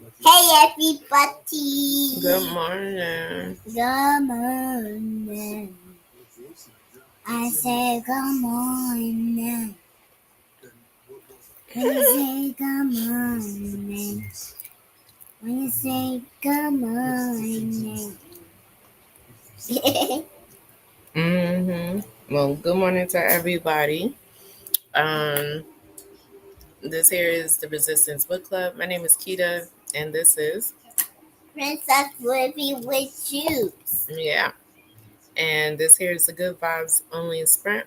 Hey everybody! Good morning. Good morning. I say good morning. When you say good morning. When you say good morning. Well, good morning to everybody. Um, this here is the Resistance Book Club. My name is Keita, and this is Princess Livy with shoes. yeah. And this here is the Good Vibes Only Sprint.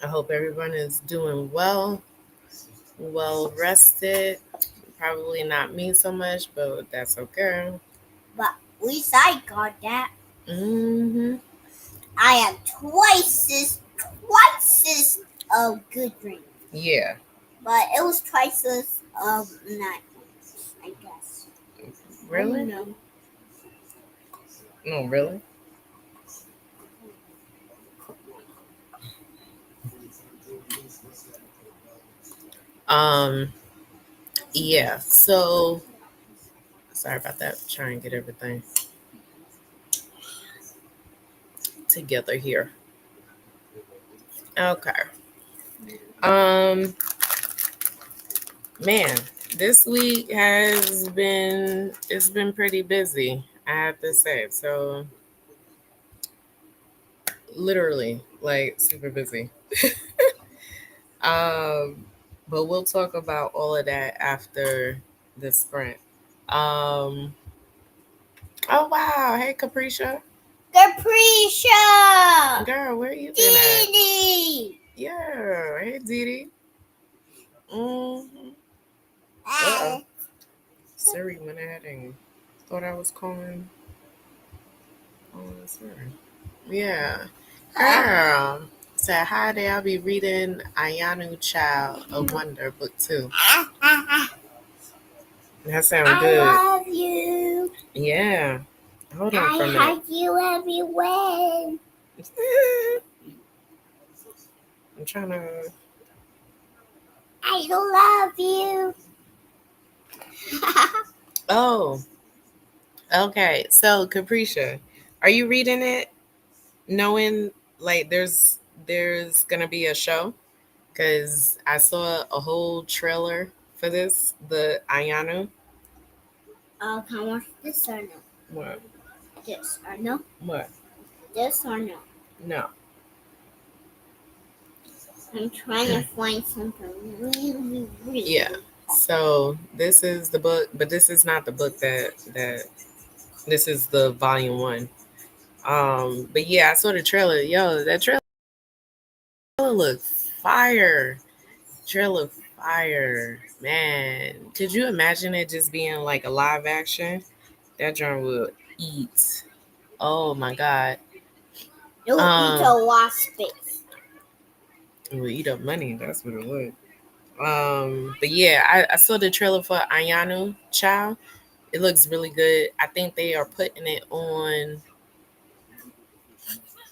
I hope everyone is doing well rested. Probably not me so much, but that's okay. But at least I got that. Mm-hmm. I have twice as of good drink. Yeah. But it was twice as of night ones, I guess. Really? No. No, really? Um. Yeah. So sorry about that. Trying to get everything together here. Okay. Um, man, this week it's been pretty busy, I have to say. So literally, like super busy. Um, but we'll talk about all of that after the sprint. Um, oh wow, hey Capricia. Capricia! Girl, where you been at? Didi! Yeah, hey Didi. Mm-hmm. Uh-oh. Uh, Siri went ahead and thought I was calling Siri. Yeah. Girl. Said hi there. I'll be reading Ayanu Child of Wonder book 2. That sounds I good. love you. Yeah. Hold on for a I minute. hug you everywhere. I'm trying to. I love you. Oh, okay. So Capricia, are you reading it knowing like there's gonna be a show? Cause I saw a whole trailer for this, the Ayanu. Can I watch this or no? What? This or no? What? This or no? No. I'm trying to find something really. Yeah. So this is the book, but this is not the book that this is the volume 1. But yeah, I saw the trailer. Yo, that trailer looked fire. Trailer fire. Man. Could you imagine it just being like a live action? That joint would eat. Oh my god. It will eat a lot of space. It would eat up money, that's what it would. But yeah, I saw the trailer for Ayanu Child. It looks really good. I think they are putting it on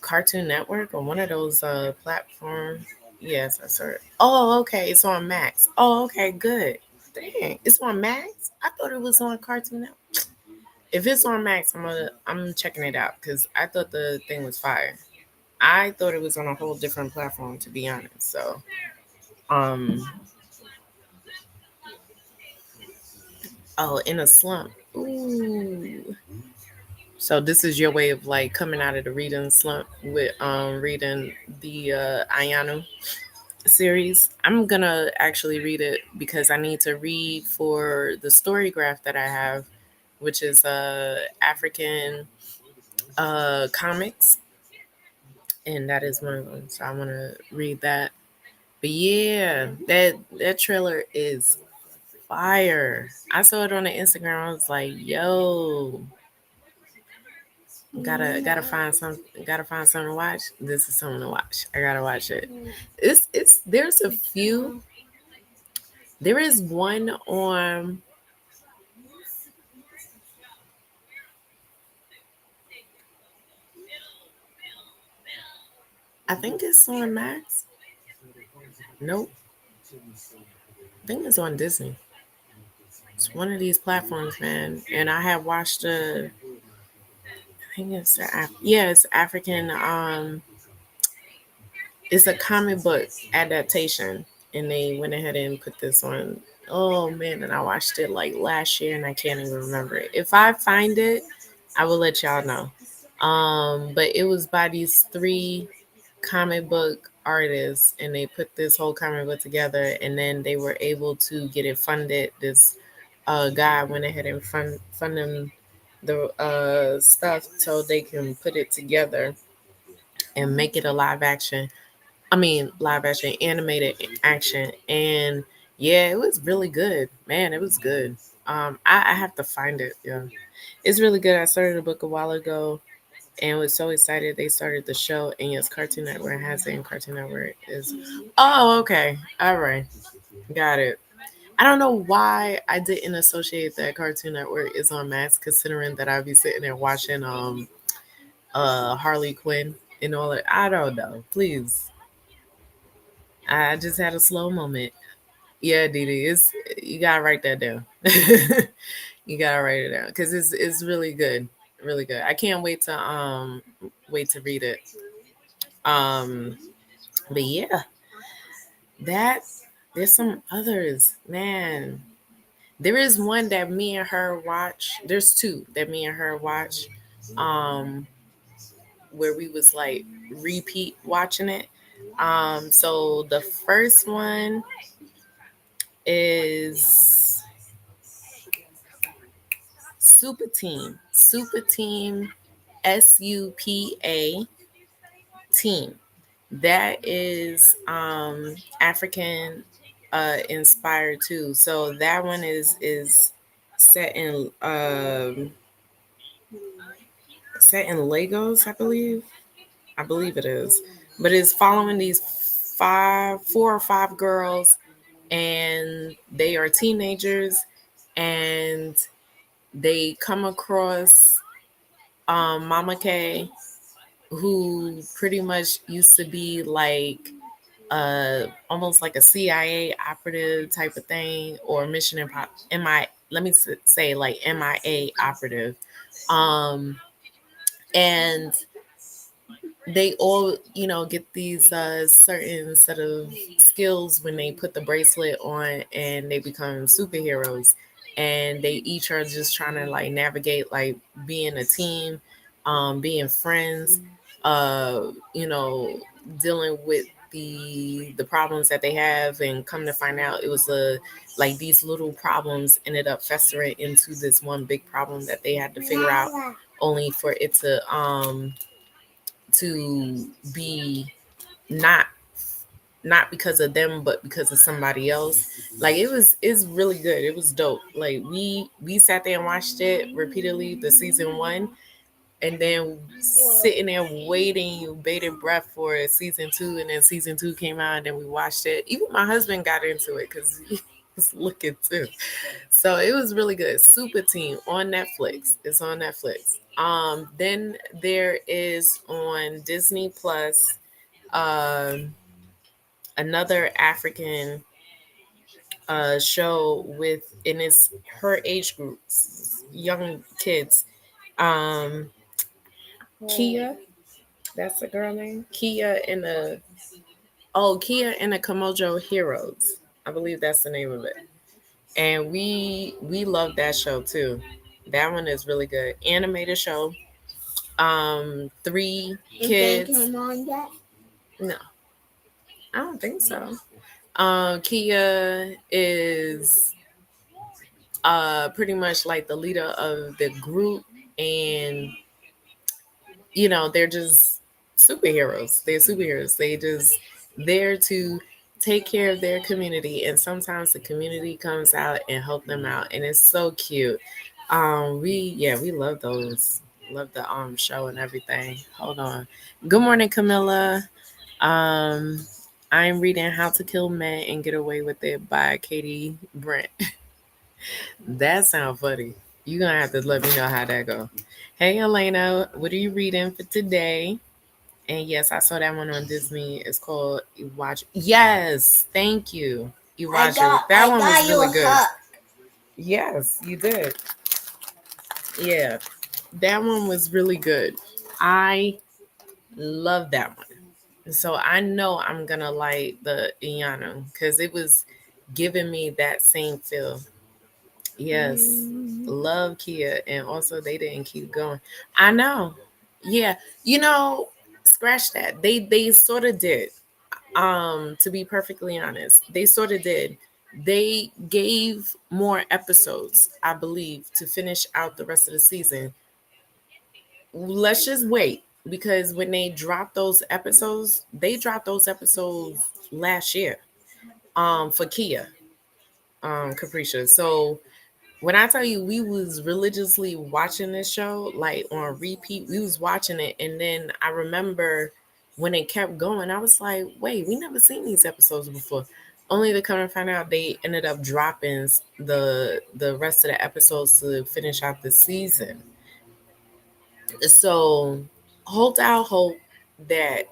Cartoon Network or one of those platforms. Yes, I saw it. Oh, okay. It's on Max. Oh, okay, good. Dang, it's on Max? I thought it was on Cartoon Network. If it's on Max, I'm checking it out because I thought the thing was fire. I thought it was on a whole different platform to be honest. So um oh, in a slump. Ooh. So this is your way of like coming out of the reading slump with reading the Ayano series. I'm gonna actually read it because I need to read for the story graph that I have, which is African comics, and that is one of them. So I want to read that. But yeah, that trailer is fire. I saw it on the Instagram. I was like, yo, gotta find something to watch. This is something to watch. I gotta watch it. It's there's a few. There is one on. I think it's on Max. Nope. I think it's on Disney. It's one of these platforms, man. And I have watched I think it's yeah, it's African. It's a comic book adaptation, and they went ahead and put this on. Oh man, and I watched it like last year, and I can't even remember it. If I find it, I will let y'all know. But it was by these three comic book artists, and they put this whole comic book together, and then they were able to get it funded. This guy went ahead and fund them the stuff so they can put it together and make it a live action. I mean, live action, animated action, and yeah, it was really good, man. It was good. I have to find it. Yeah, it's really good. I started the book a while ago, and was so excited they started the show. And yes, Cartoon Network has it, and Cartoon Network is. Oh, okay, all right, got it. I don't know why I didn't associate that Cartoon Network is on Max, considering that I'd be sitting there watching Harley Quinn and all that. I don't know. Please, I just had a slow moment. Yeah, Didi, it's you gotta write that down. You gotta write it down because it's really good, really good. I can't wait to read it. Um, but yeah, that there's some others, man. There is one that me and her watch. There's two that me and her watch, um, where we was like repeat watching it. So the first one is Super Team, SUPA Team. That is African inspired too. So that one is set in set in Lagos, I believe. I believe it is. But it's following these four or five girls, and they are teenagers, and they come across Mama K, who pretty much used to be like almost like a CIA operative type of thing, or mission MI. Let me say like MIA operative, um, and they all get these certain set of skills when they put the bracelet on, and they become superheroes, and they each are just trying to like navigate like being a team, being friends, uh you know dealing with the problems that they have, and come to find out it was like these little problems ended up festering into this one big problem that they had to figure out, only for it to be not not because of them but because of somebody else. Like it's really good. It was dope. Like we sat there and watched it repeatedly, the season one, and then sitting there waiting bated breath for season two, and then season two came out, and then we watched it. Even my husband got into it because he was looking too. So it was really good. Super Team on Netflix. It's on Netflix. Then there is on Disney Plus um another African show with, and it's her age groups, young kids. Um Kia, that's the girl name. Kia and the Komodo Heroes. I believe that's the name of it. And we love that show too. That one is really good. Animated show. Three kids. Came on yet? No, I don't think so. Kia is pretty much like the leader of the group, and they're just superheroes. They're superheroes. They just there to take care of their community, and sometimes the community comes out and help them out, and it's so cute. We love those. Love the show and everything. Hold on. Good morning, Camilla. Um, I'm reading How to Kill Men and Get Away with It by Katie Brent. That sounds funny. You're gonna have to let me know how that go. Hey Elena, what are you reading for today? And yes, I saw that one on Disney. It's called Watch. Yes, thank you. You watch it. That one was really good. Yes, you did. Yeah, that one was really good. I love that one. So I know I'm gonna like the Iyanu because it was giving me that same feel. Yes, love Kia, and also they didn't keep going. I know. Yeah, you know, scratch that. They sort of did. To be perfectly honest, they sort of did. They gave more episodes, I believe, to finish out the rest of the season. Let's just wait because when they dropped those episodes, they dropped those episodes last year. For Kia, Capricia. So when I tell you we was religiously watching this show, like on repeat, we was watching it, and then I remember when it kept going, I was like, wait, we never seen these episodes before. Only to come and find out they ended up dropping the rest of the episodes to finish out the season. So hold out hope that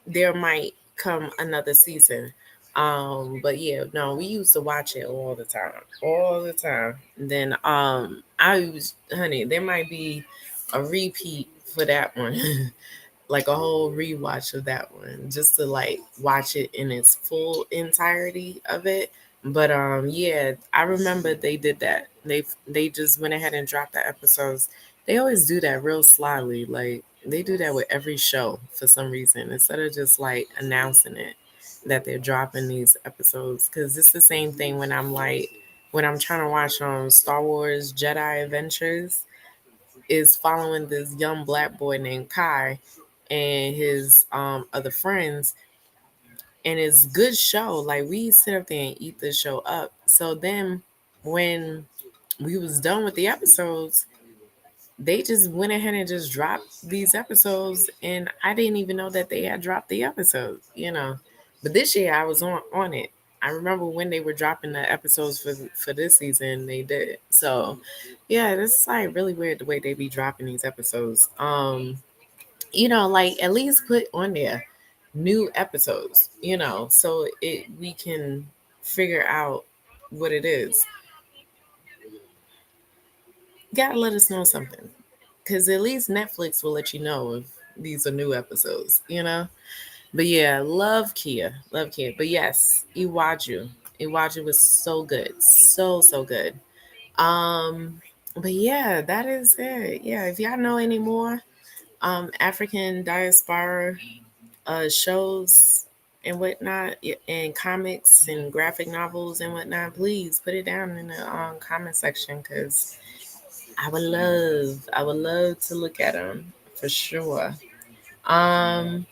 there might come another season. But yeah, no, we used to watch it all the time, all the time. And then I was, honey, there might be a repeat for that one. Like a whole rewatch of that one just to like watch it in its full entirety of it. But yeah, I remember they did that. They just went ahead and dropped the episodes. They always do that real slyly. Like they do that with every show for some reason instead of just like announcing it that they're dropping these episodes cuz it's the same thing when I'm like when I'm trying to watch Star Wars Jedi Adventures is following this young black boy named Kai and his other friends, and it's good show. Like we sit up there and eat the show up. So then when we was done with the episodes, they just went ahead and just dropped these episodes, and I didn't even know that they had dropped the episodes, you know. But this year I was on it. I remember when they were dropping the episodes for this season, they did. So yeah, this is like really weird the way they be dropping these episodes. You know, like at least put on there new episodes, you know, so it we can figure out what it is. Gotta let us know something. Cause at least Netflix will let you know if these are new episodes, you know? But yeah, love Kia. Love Kia. But yes, Iwaju. Iwaju was so good. So good. Um but yeah, that is it. Yeah, if y'all know any more African diaspora shows and whatnot, and comics and graphic novels and whatnot, please put it down in the comment section because I would love to look at them for sure. Um,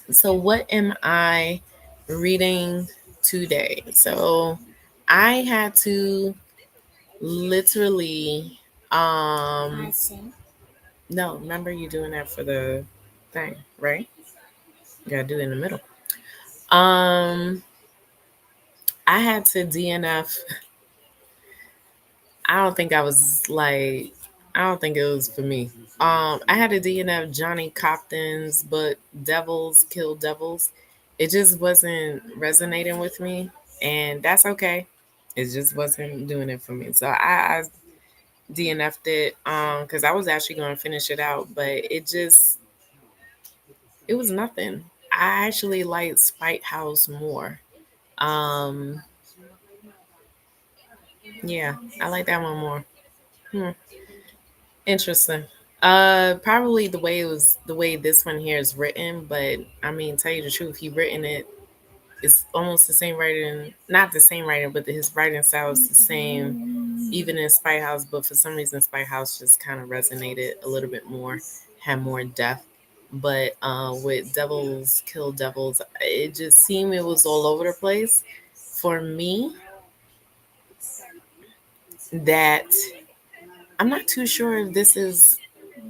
so what am I reading today? So I had to literally, I see. no, remember you doing that for the thing, right? You gotta do it in the middle. Um, I had to DNF. I don't think I was like, I don't think it was for me. I had to DNF Johnny Compton's book Devils Kill Devils. It just wasn't resonating with me, and that's okay. It just wasn't doing it for me. So I DNF'd it because I was actually going to finish it out, but it was nothing. I actually liked Spite House more. Um, yeah, I like that one more. Hmm. Interesting. Probably the way this one here is written, but I mean, tell you the truth, he written it. It's almost the same writing, not the same writing, but his writing style is the same, even in Spy House. But for some reason, Spy House just kind of resonated a little bit more, had more depth. But with Devils Kill Devils, it just seemed it was all over the place. For me, that I'm not too sure if this is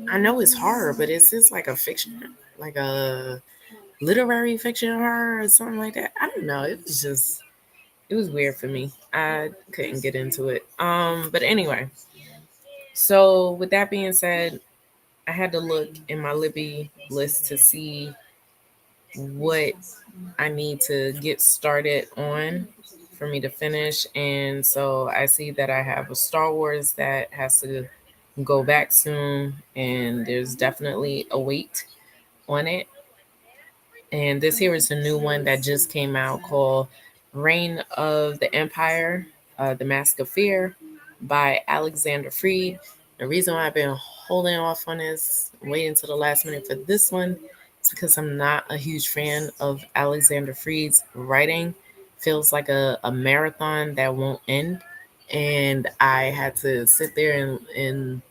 I know it's horror, but is this like a fiction, like a literary fiction horror or something like that? I don't know. It was weird for me. I couldn't get into it. But anyway, so with that being said, I had to look in my Libby list to see what I need to get started on for me to finish. And so I see that I have a Star Wars that has to go back soon, and there's definitely a weight on it. And this here is a new one that just came out called Reign of the Empire, The Mask of Fear by Alexander Freed. The reason why I've been holding off on this, waiting to the last minute for this one, is because I'm not a huge fan of Alexander Freed's writing. Feels like a marathon that won't end. And I had to sit there and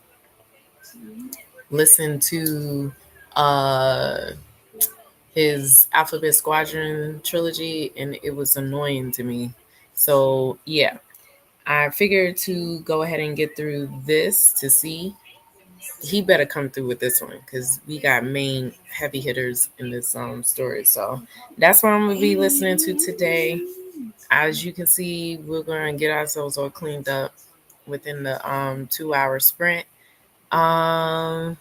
listen to uh his Alphabet Squadron trilogy, and it was annoying to me. So, yeah, I figured to go ahead and get through this to see. He better come through with this one because we got main heavy hitters in this story. So, that's what I'm going to be listening to today. As you can see, we're going to get ourselves all cleaned up within the 2 hour sprint. Um,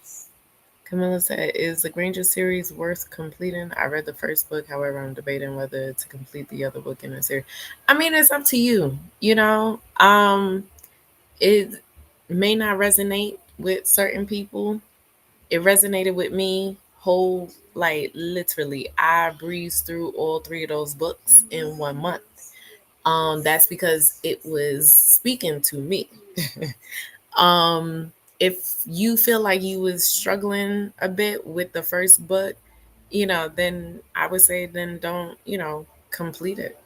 Camilla said, "Is the Granger series worth completing? I read the first book, however, I'm debating whether to complete the other book in the series." I mean, it's up to you. It may not resonate with certain people. It resonated with me. Whole like literally, I breezed through all three of those books in 1 month. That's because it was speaking to me. Um, if you feel like you was struggling a bit with the first book, then I would say then don't, complete it,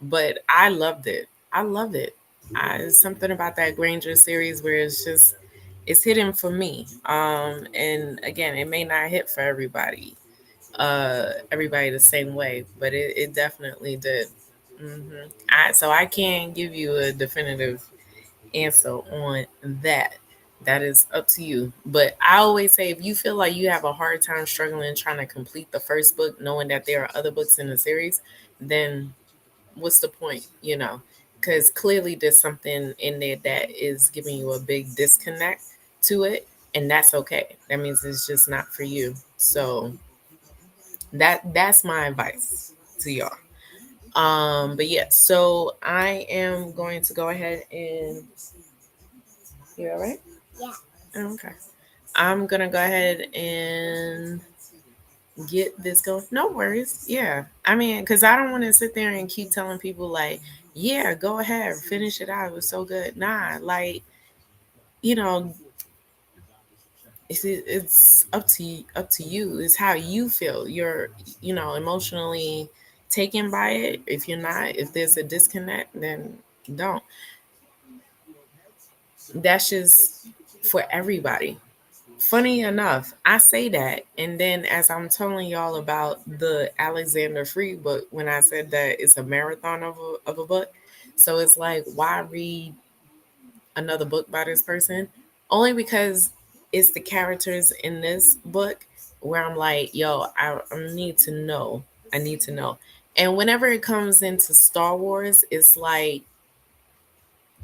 But I loved it. I love it. Something about that Granger series where it's hitting for me. And again, it may not hit for everybody the same way, but it definitely did. So I can't give you a definitive answer on that. That is up to you. But I always say if you feel like you have a hard time struggling trying to complete the first book, knowing that there are other books in the series, then what's the point, Because clearly there's something in there that is giving you a big disconnect to it, and that's okay. That means it's just not for you. So that's my advice to y'all. But yeah, so I am going to go ahead and you all right? Yeah. Okay. I'm gonna go ahead and get this going. No worries. Yeah. I mean, because I don't want to sit there and keep telling people like, yeah, go ahead, finish it out. It was so good. Nah, like, you know, it's up to you. It's how you feel. You're, emotionally taken by it. If you're not, if there's a disconnect, then don't. That's just for everybody. Funny enough, I say that, and then as I'm telling y'all about the Alexander Free book, when I said that it's a marathon of a book, so it's like, why read another book by this person? Only because it's the characters in this book where I'm like, yo, I need to know. I need to know. And whenever it comes into Star Wars, it's like,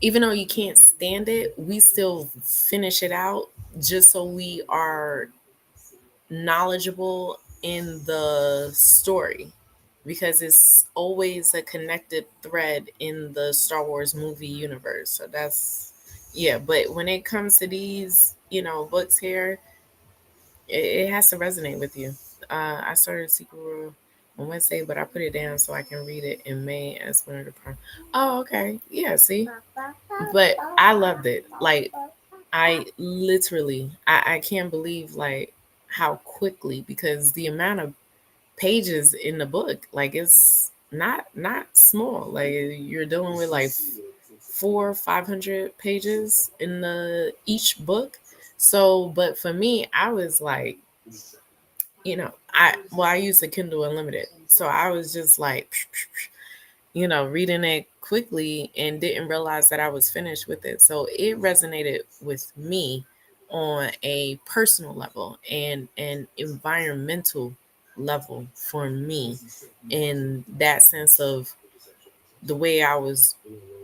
even though you can't stand it, we still finish it out just so we are knowledgeable in the story because it's always a connected thread in the Star Wars movie universe. So that's yeah, but when it comes to these, books here, it has to resonate with you. I started Secret World on Wednesday, but I put it down so I can read it in May as one of the prime. Oh, okay. Yeah, see? But I loved it. Like I literally, I can't believe like how quickly because the amount of pages in the book, like it's not small. Like you're dealing with like 500 pages in the each book. So, but for me, I was like, I use the Kindle Unlimited, so I was just like reading it quickly and didn't realize that I was finished with it. So it resonated with me on a personal level and an environmental level for me in that sense of the way I was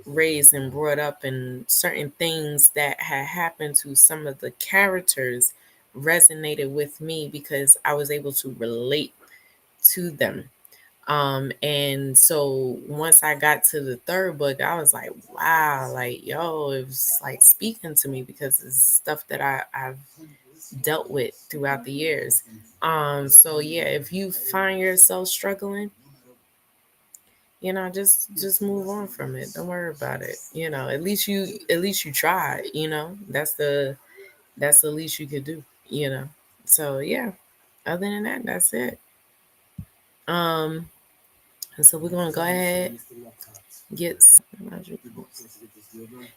raised and brought up and certain things that had happened to some of the characters resonated with me because I was able to relate to them. And so once I got to the third book, I was like, wow, like, yo, it was like speaking to me because it's stuff that I've dealt with throughout the years. So yeah, if you find yourself struggling, just move on from it. Don't worry about it. At least you tried, that's the least you could do. So yeah. Other than that, that's it. Um and so we're gonna go ahead get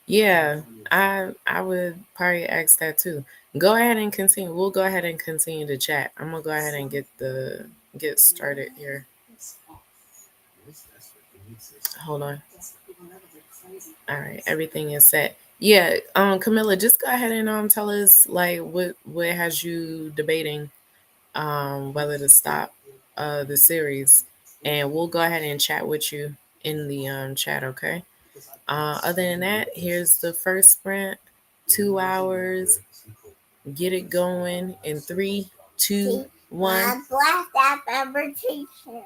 yeah, I would probably ask that too. Go ahead and continue. We'll go ahead and continue to chat. I'm gonna go ahead and get started here. Hold on. All right, everything is set. Yeah, Camilla, just go ahead and tell us like what has you debating whether to stop the series, and we'll go ahead and chat with you in the chat, okay? Other than that, here's the first sprint, 2 hours. Get it going in three, two, one. Blast that number teacher.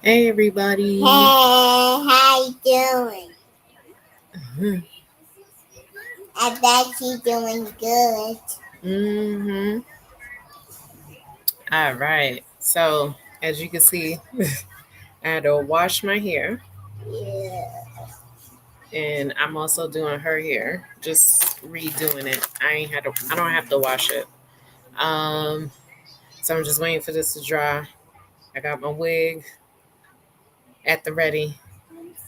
Hey, everybody. How you doing? Mhm. I bet you doing good. Mhm. All right. So, as you can see, I had to wash my hair, Yeah. and I'm also doing her hair, just redoing it. I don't have to wash it. Um, so I'm just waiting for this to dry. I got my wig at the ready,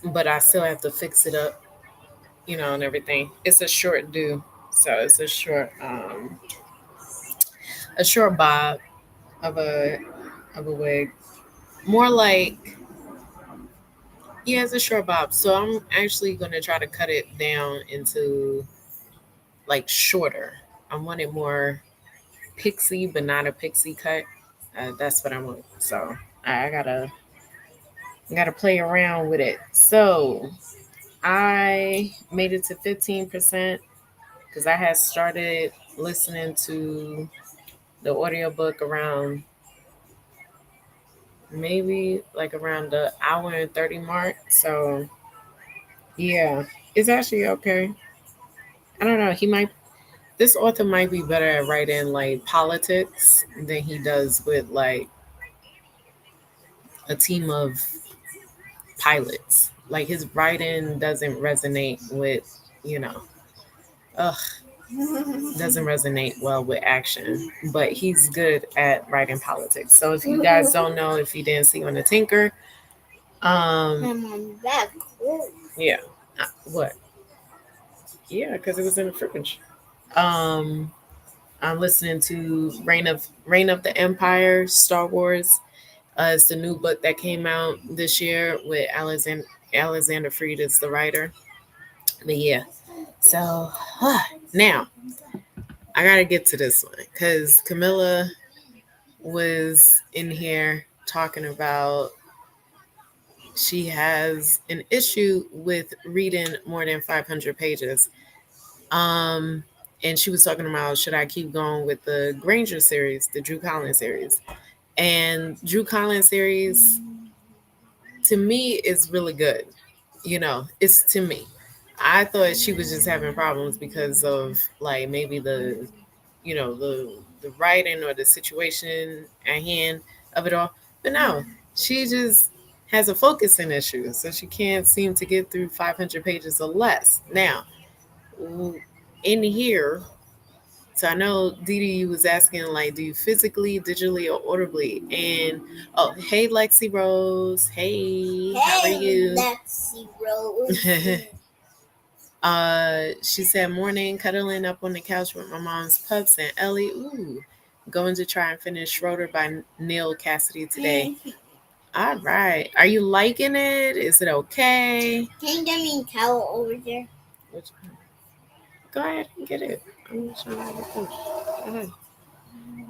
but I still have to fix it up, and everything. It's a short do, so it's a short bob of a wig. More like, yeah, it's a short bob. So I'm actually gonna try to cut it down into like shorter. I want it more pixie, but not a pixie cut. That's what I want. So I gotta play around with it. So I made it to 15% because I had started listening to the audiobook around maybe like around the hour and 30 mark. So yeah, it's actually okay. I don't know. This author might be better at writing like politics than he does with like a team of pilots. Like his writing doesn't resonate with, you know, ugh, doesn't resonate well with action. But he's good at writing politics. So if you guys don't know, if you didn't see on the Tinker, That's cool. yeah, what? Yeah, because it was in the fridge. Um, I'm listening to Reign of the Empire, Star Wars. It's the new book that came out this year with Alexander Freed as the writer. But yeah, so now I gotta get to this one because Camilla was in here talking about she has an issue with reading more than 500 pages. Um, and she was talking about should I keep going with the Granger series, the Drew Collins series, and Drew Collins series to me is really good. It's to me. I thought she was just having problems because of like maybe the writing or the situation at hand of it all. But no, she just has a focusing issue, so she can't seem to get through 500 pages or less. Now, in here, so I know Didi, you was asking like, do you physically, digitally, or audibly? And oh, hey Lexi Rose, hey, how are Hey, you? Lexi Rose. She said morning, cuddling up on the couch with my mom's pups and Ellie. Ooh, going to try and finish Schroeder by Neil Cassidy today. All right, are you liking it? Is it okay? Can you get me a towel over there? Which, go ahead and get it. I'm just trying to have a push. Go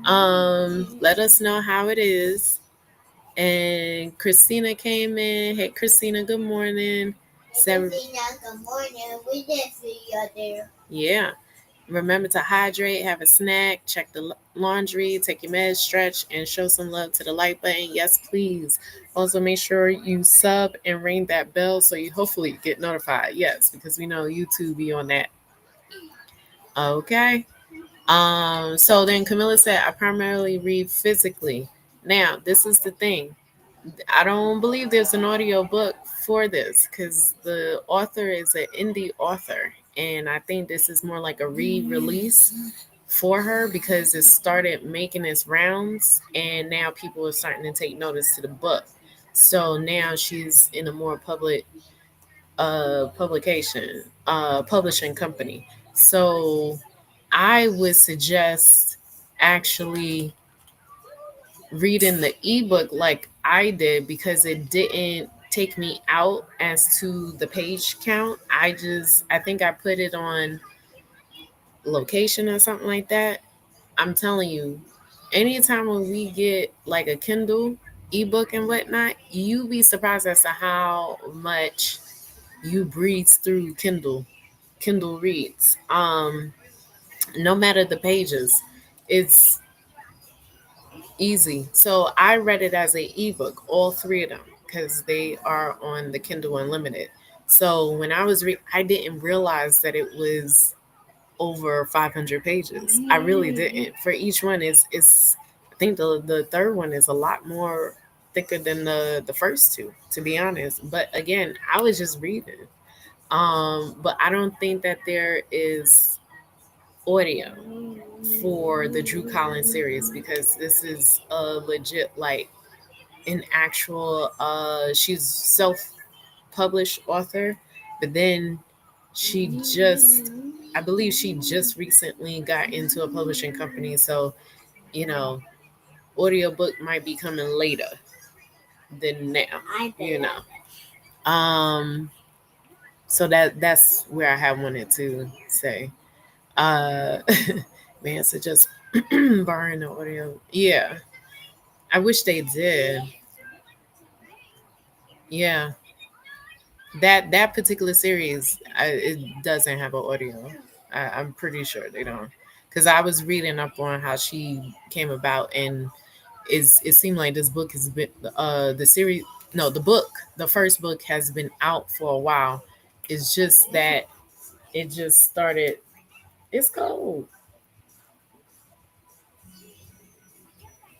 ahead. Let us know how it is. And Christina came in. Hey, Christina, good morning. Christina, good morning. We did see you there. Yeah. Remember to hydrate, have a snack, check the laundry, take your meds, stretch, and show some love to the like button. Yes, please. Also, make sure you sub and ring that bell so you hopefully get notified. Yes, because we know YouTube be on that. Okay. So then Camilla said, I primarily read physically. Now, this is the thing. I don't believe there's an audio book for this because the author is an indie author. And I think this is more like a re-release for her because it started making its rounds and now people are starting to take notice to the book. So now she's in a more publishing company. So I would suggest actually reading the ebook like I did because it didn't take me out as to the page count. I think I put it on location or something like that. I'm telling you, anytime when we get like a Kindle ebook and whatnot, you be surprised as to how much you breeze through Kindle reads. No matter the pages, it's easy. So I read it as an ebook, all three of them. because they are on the Kindle Unlimited. So when I didn't realize that it was over 500 pages. I really didn't. For each one is I think the third one is a lot more thicker than the first two, to be honest. But again, I was just reading. But I don't think that there is audio for the Drew Collins series because this is a legit like an actual she's self-published author, but then she just I believe she just recently got into a publishing company, so you know, audiobook might be coming later than now, you know. So that's where I have wanted to say. Uh man, so just borrowing the audio. Yeah. I wish they did. Yeah. That particular series, it doesn't have an audio. I'm pretty sure they don't, because I was reading up on how she came about, and is it seemed like this book has been the series. No, the book, the first book has been out for a while. It's just that it just started. It's cold.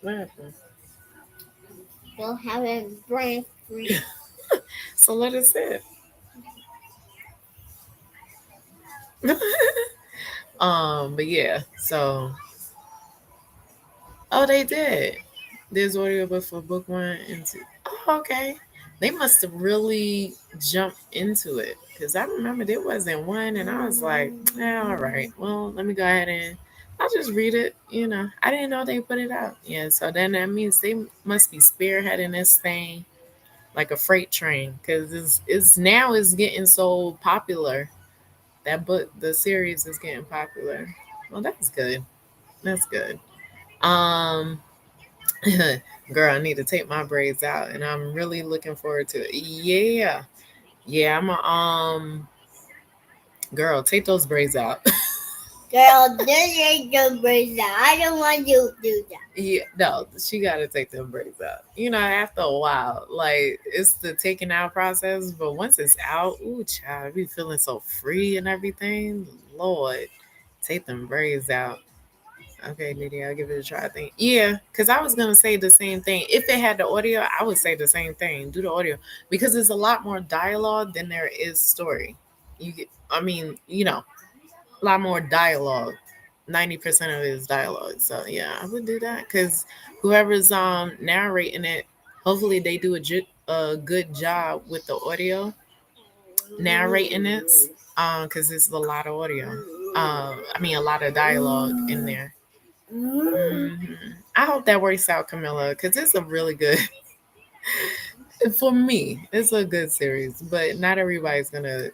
What happened? They'll have a brain freeze. So let it sit. But yeah. So oh, they did. There's audiobook for book one and two. Oh, okay. They must have really jumped into it because I remember there wasn't one, and I was like, yeah, all right. Well, let me go ahead and I'll just read it. You know, I didn't know they put it out. Yeah, so then that means they must be spearheading this thing like a freight train because it's now is getting so popular. That book, the series is getting popular. Well, that's good. That's good. Um, Girl, I need to take my braids out, and I'm really looking forward to it. Yeah, yeah. I'm a girl. Take those braids out. Girl, this ain't the brains out. I don't want you to do that. Yeah, no, she got to take them braids out. You know, after a while, like it's the taking out process, but once it's out, ooh, child, I be feeling so free and everything. Lord, take them braids out. Okay, Didi, I'll give it a try. I think, yeah, because I was gonna say the same thing. If it had the audio, I would say the same thing. Do the audio because there's a lot more dialogue than there is story. You get, I mean, you know, a lot more dialogue. 90% of it is dialogue. So yeah, I would do that because whoever's narrating it, hopefully they do a good job with the audio narrating it. Because there's a lot of audio. I mean, a lot of dialogue in there. Mhm. I hope that works out, Camilla, because it's a really good. For me, it's a good series, but not everybody's gonna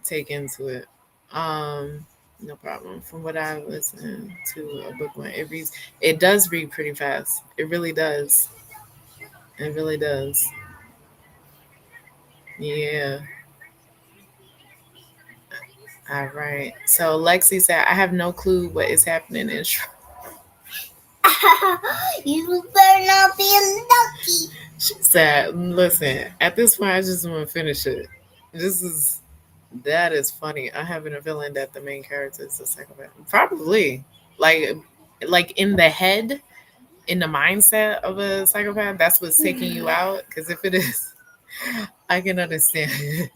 take into it. Um, no problem. From what I listened to a book one, it does read pretty fast. It really does. It really does. Yeah. All right. So Lexi said, I have no clue what is happening in You better not be lucky. She said, listen, at this point, I just want to finish it. This is, that is funny. I having a feeling that the main character is a psychopath. Probably. Like in the head, in the mindset of a psychopath, that's what's taking you out. Because if it is, I can understand.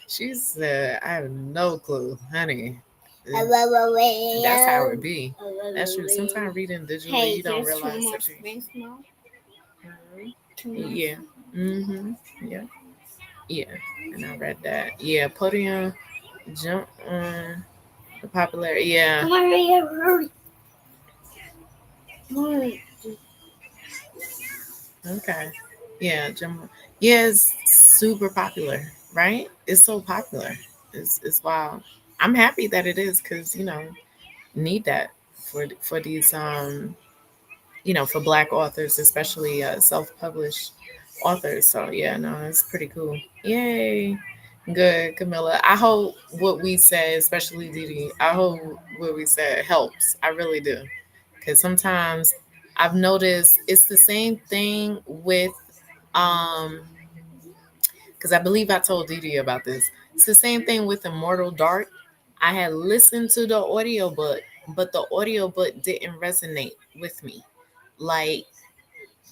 She said, I have no clue, honey. That's how it be. That's true. Sometimes reading digitally, Hey, you don't there's realize two more that you. springs now. Yeah. Mm-hmm. Yeah. Yeah. And I read that. Yeah. Podium jump on the popularity. Yeah. Come on, hurry. Hurry. Okay. Yeah. Jump. Yeah. It's super popular, right? It's so popular. It's wild. I'm happy that it is because need that for these for Black authors, especially self-published authors. So yeah, no, it's pretty cool. Yay. Good, Camilla. I hope what we said, especially Didi, I hope what we said helps. I really do. Because sometimes I've noticed it's the same thing with Um, because I believe I told Didi about this. It's the same thing with Immortal Dark. I had listened to the audiobook, but the audiobook didn't resonate with me. Like,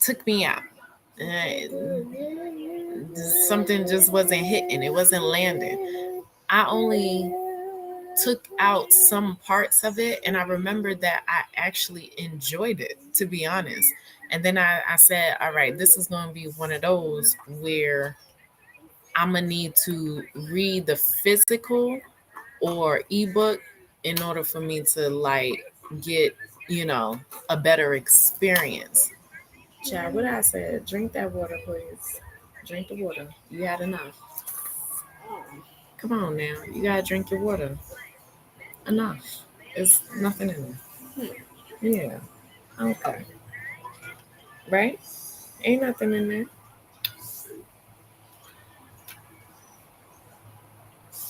took me out. Something just wasn't hitting. It wasn't landing. I only took out some parts of it, and I remembered that I actually enjoyed it, to be honest. And then I said, all right, this is going to be one of those where I'm going to need to read the physical or ebook in order for me to like get, you know, a better experience. Chad, what I said, drink that water, please. Drink the water. You had enough. Come on now. You gotta drink your water. Enough. There's nothing in there. Yeah. Okay. Right? Ain't nothing in there.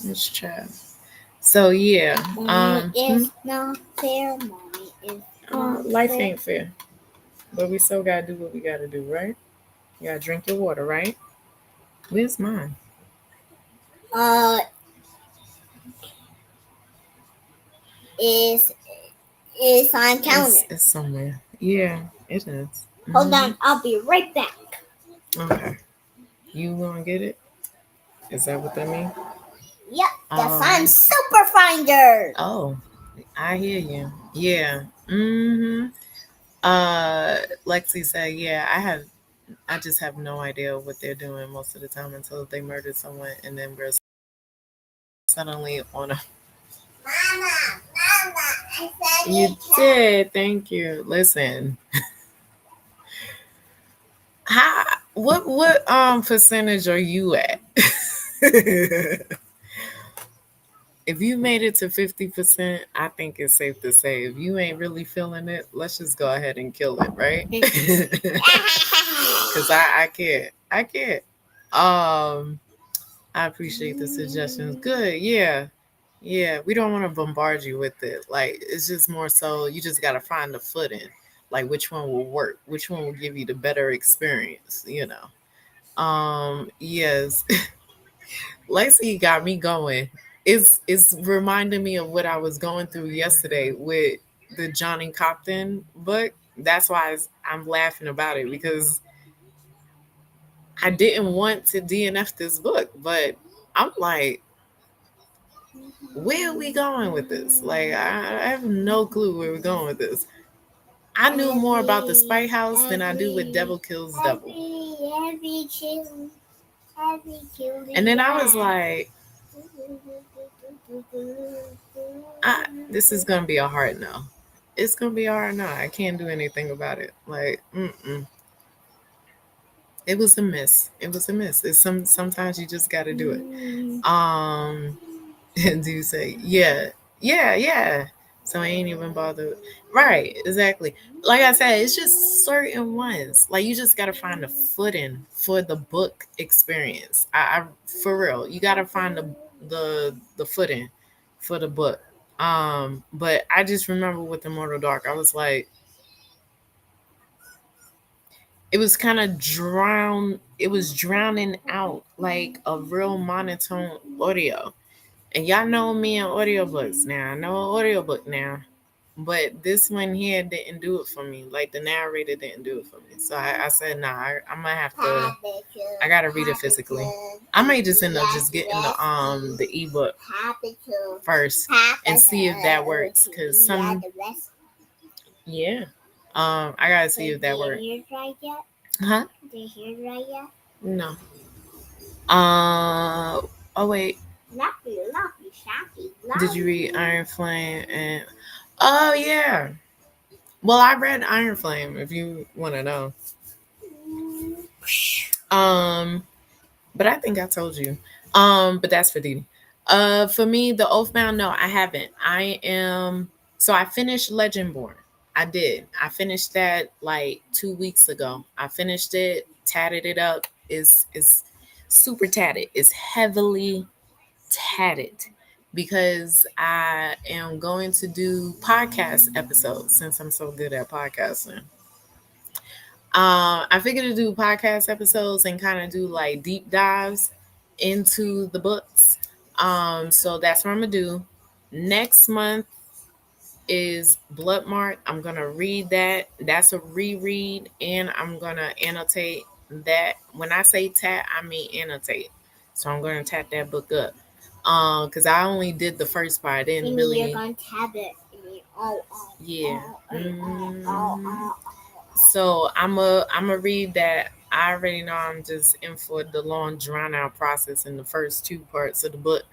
It's Chad. So yeah. It's not fair, mommy. It's not Life fair. ain't fair. But we still gotta do what we gotta do, right? You gotta drink your water, right? Where's mine? Uh, is on counter. It's somewhere. Yeah, it is. Hold on, I'll be right back. Okay. You gonna get it? Is that what that means? Yep, I'm Super Finder. Oh, I hear you. Yeah. Lexi said, yeah, I just have no idea what they're doing most of the time until they murdered someone and then we're suddenly on a. Mama, I said You did. Thank you. Listen. How what percentage are you at? If you made it to 50%, I think it's safe to say if you ain't really feeling it, let's just go ahead and kill it, right? Because I can't. I can't. I appreciate the suggestions. Good. Yeah. Yeah. We don't want to bombard you with it. Like, it's just more so you just got to find the footing. Like, which one will work? Which one will give you the better experience, you know? Yes. Lacey got me going. It's reminding me of what I was going through yesterday with the Johnny Compton book. That's why I'm laughing about it because I didn't want to DNF this book, but I'm like, where are we going with this? Like, I have no clue where we're going with this. I knew more about the Spite House than I do with Devil Kills Devil. And then I was like, this is gonna be a hard no. It's gonna be a hard no. I can't do anything about it. Like, it was a miss. It was a miss. It's sometimes you just got to do it. Do you say yeah? So I ain't even bothered. Right, exactly. Like I said, it's just certain ones. Like you just got to find the footing for the book experience. I for real, you got to find the footing for the book. But I just remember with Immortal Dark, I was like, it was kind of it was drowning out like a real monotone audio. And y'all know me in audiobooks now. I know an audiobook now. But this one here didn't do it for me. Like the narrator didn't do it for me. So I said, nah, I'm gonna have to I gotta read it physically. I may just end up just getting the ebook first and see if that works. Cause yeah. I gotta see if that works. Huh? Did your hair dry yet? No. Oh wait. Lucky, shaky. Did you read Iron Flame and oh yeah. Well, I read Iron Flame if you want to know. But I think I told you. But that's for Didi. For me, the Oathbound, no, I haven't. I finished Legendborn. I did. I finished that like 2 weeks ago. I finished it, tatted it up. It's super tatted. It's heavily tatted because I am going to do podcast episodes since I'm so good at podcasting. I figured to do podcast episodes and kind of do like deep dives into the books. So that's what I'm gonna do. Next month is Bloodmark. I'm gonna read that. That's a reread, and I'm gonna annotate that. When I say tat, I mean annotate. So I'm gonna tat that book up. Cause I only did the first part. I didn't really. You're gonna tab it. Yeah. So I'm a read that. I already know I'm just in for the long drawn out process in the first two parts of the book,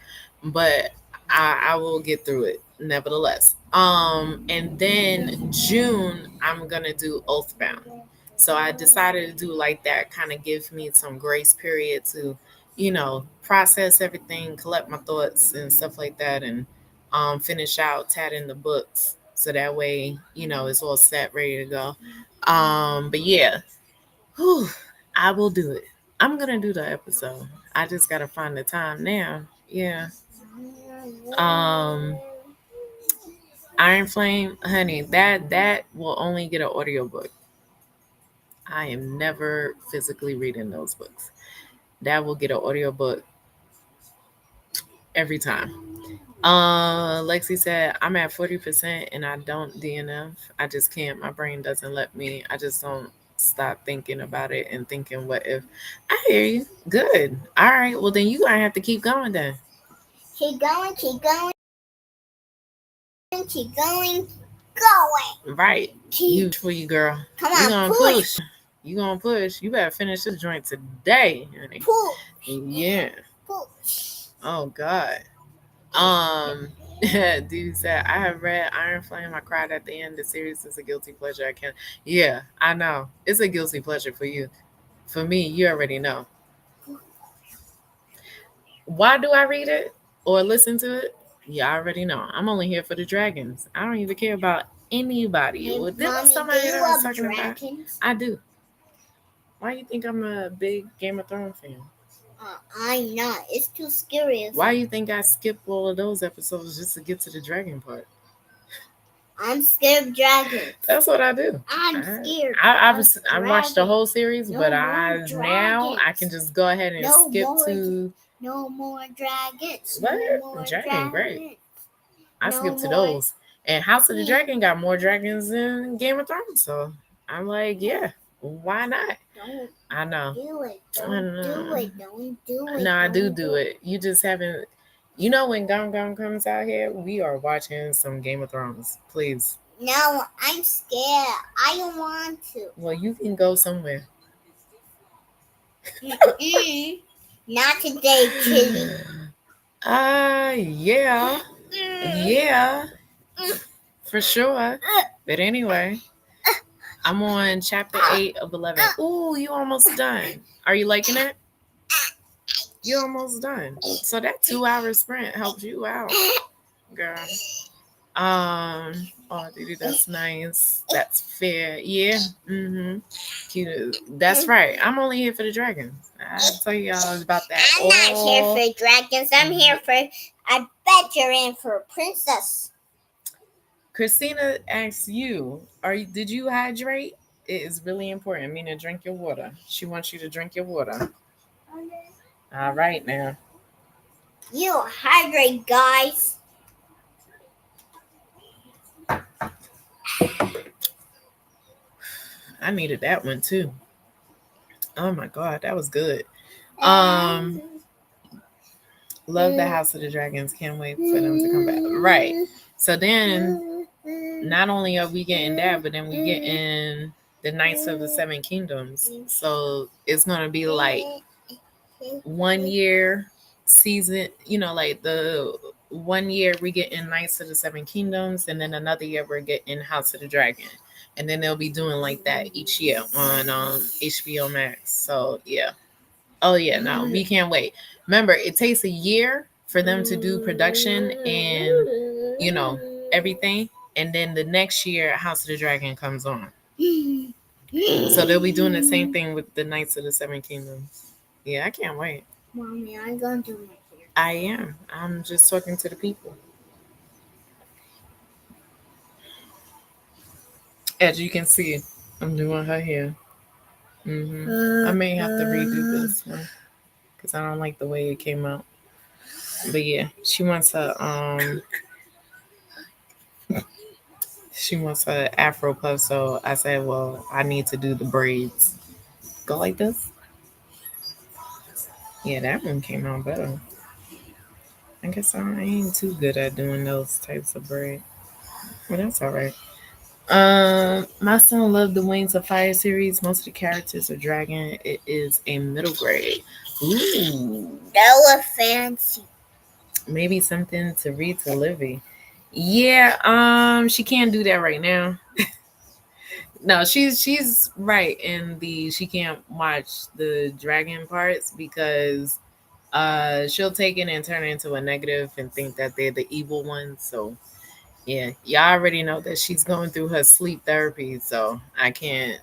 but I will get through it nevertheless. And then June I'm gonna do Oathbound. So I decided to do like that, kind of give me some grace period to, process everything, collect my thoughts and stuff like that, and finish out tatting the books so that way, it's all set, ready to go. But yeah, whew, I will do it. I'm gonna do the episode. I just gotta find the time now. Yeah. Um, Iron Flame, honey, that will only get an audiobook. I am never physically reading those books. That will get an audiobook every time. Lexi said, I'm at 40% and I don't DNF. I just can't. My brain doesn't let me. I just don't stop thinking about it and thinking, what if? I hear you. Good. All right. Well, then you gonna have to keep going then. Keep going, keep going, keep going. Right. Huge for you, girl. Come You on, gonna push. You gonna push. You better finish this joint today, honey. Push. Yeah. Push. Oh God. Dude said, I have read Iron Flame. I cried at the end. The series is a guilty pleasure. I can't. Yeah, I know. It's a guilty pleasure for you. For me, you already know. Why do I read it or listen to it? You already know. I'm only here for the dragons. I don't even care about anybody. Hey, Well, there was Mommy, somebody do you that was love talking about. dragons? I do. Why you think I'm a big Game of Thrones fan? I'm not. It's too scary. Why you think I skipped all of those episodes just to get to the dragon part? I'm scared of dragons. That's what I do. I'm scared. I watched the whole series, but now I can just go ahead and skip to. No more dragons. What? No more Dragon, great. I No skipped to more. those. And House of the Dragon got more dragons than Game of Thrones, so I'm like, yeah, why not? Don't I know. do it. I Don't know. do it. Don't do it. No, I Don't do it. You just haven't. You know, when Gum Gum comes out here, we are watching some Game of Thrones. Please. No, I'm scared. I don't want to. Well, you can go somewhere. Not today, kitty. Yeah. Yeah. For sure. But anyway, I'm on chapter 8 of 11. Ooh, you almost done. Are you liking it? You're almost done. So that 2-hour sprint helped you out, girl. Oh, Didi, that's nice. That's fair. Yeah. Cute. That's right. I'm only here for the dragons. I'll tell y'all about that. I'm not here for dragons. I'm here for. I bet you're in for a princess. Christina asks you, did you hydrate? It is really important. Meaning drink your water. She wants you to drink your water. All right now. You hydrate, guys. I needed that one too. Oh my God, that was good. Love the House of the Dragons. Can't wait for them to come back. Right. So then, not only are we getting that, but then we getting the Knights of the Seven Kingdoms. So it's gonna be like 1 year season. Like the 1 year we getting Knights of the Seven Kingdoms, and then another year we're getting House of the Dragon. And then they'll be doing like that each year on HBO Max. So yeah. Oh yeah, no, we can't wait. Remember, it takes a year for them to do production and everything, and then the next year House of the Dragon comes on. So they'll be doing the same thing with the Knights of the Seven Kingdoms. Yeah, I can't wait. Mommy, I'm gonna do my hair. I am. I'm just talking to the people. As you can see, I'm doing her hair. I may have to redo this one because I don't like the way it came out. But yeah, she wants a afro puff. So I said, well, I need to do the braids. Go like this. Yeah, that one came out better. I guess I ain't too good at doing those types of braid, but that's all right. My son loved the Wings of Fire series. Most of the characters are dragon. It is a middle grade. Ooh, That was fancy. maybe something to read to Livy. Yeah, she can't do that right now. No, she's right in the she can't watch the dragon parts because she'll take it and turn it into a negative and think that they're the evil ones. So yeah, y'all already know that she's going through her sleep therapy, so I can't.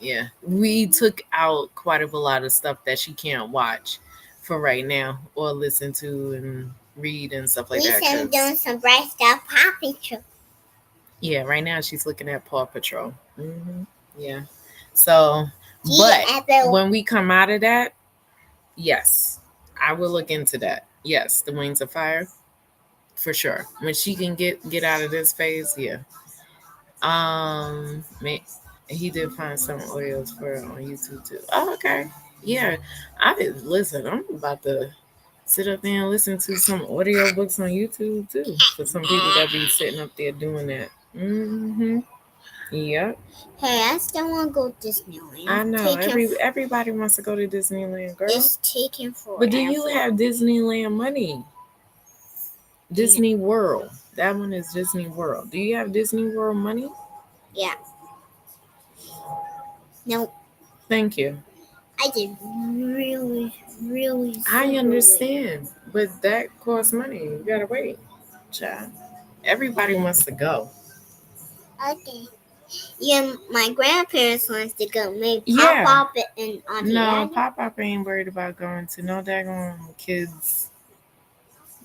Yeah, we took out quite a lot of stuff that she can't watch for right now or listen to and read and stuff like that. Lisa doing some bright stuff, Poppy too. Yeah, right now she's looking at Paw Patrol. Yeah. So, but when we come out of that, yes, I will look into that. Yes, the Wings of Fire for sure. When she can get out of this phase, yeah. He did find some audios for it on YouTube too. Oh, okay. Yeah, I did listen. I'm about to sit up there and listen to some audio books on YouTube too. For some people that be sitting up there doing that. Yep. Hey, I still want to go to Disneyland. I know. Everybody wants to go to Disneyland, girl. It's taking forever. But do you have Disneyland money? Disney World. That one is Disney World. Do you have Disney World money? Yeah. No. Thank you. I did really, really. I understand, but that costs money. You gotta wait, child. Everybody wants to go. Okay. Yeah, my grandparents wants to go. Maybe Pop Up and Auntie. No, Pop Up ain't worried about going to no daggone kids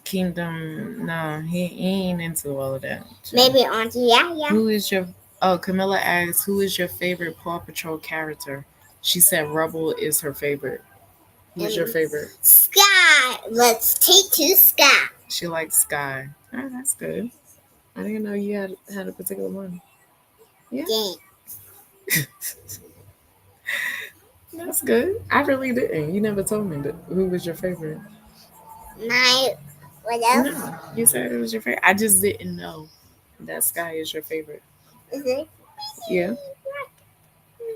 kingdom. No, he ain't into all of that. Child. Maybe Auntie. Yeah. Who is your? Oh, Camilla asks, who is your favorite Paw Patrol character? She said Rubble is her favorite. Who's your favorite? Sky. Let's take to Sky. She likes Sky. Oh, that's good. I didn't know you had a particular one. Yeah. That's good. I really didn't. You never told me who was your favorite. What else? No, you said it was your favorite. I just didn't know that Sky is your favorite. Is it? Yeah.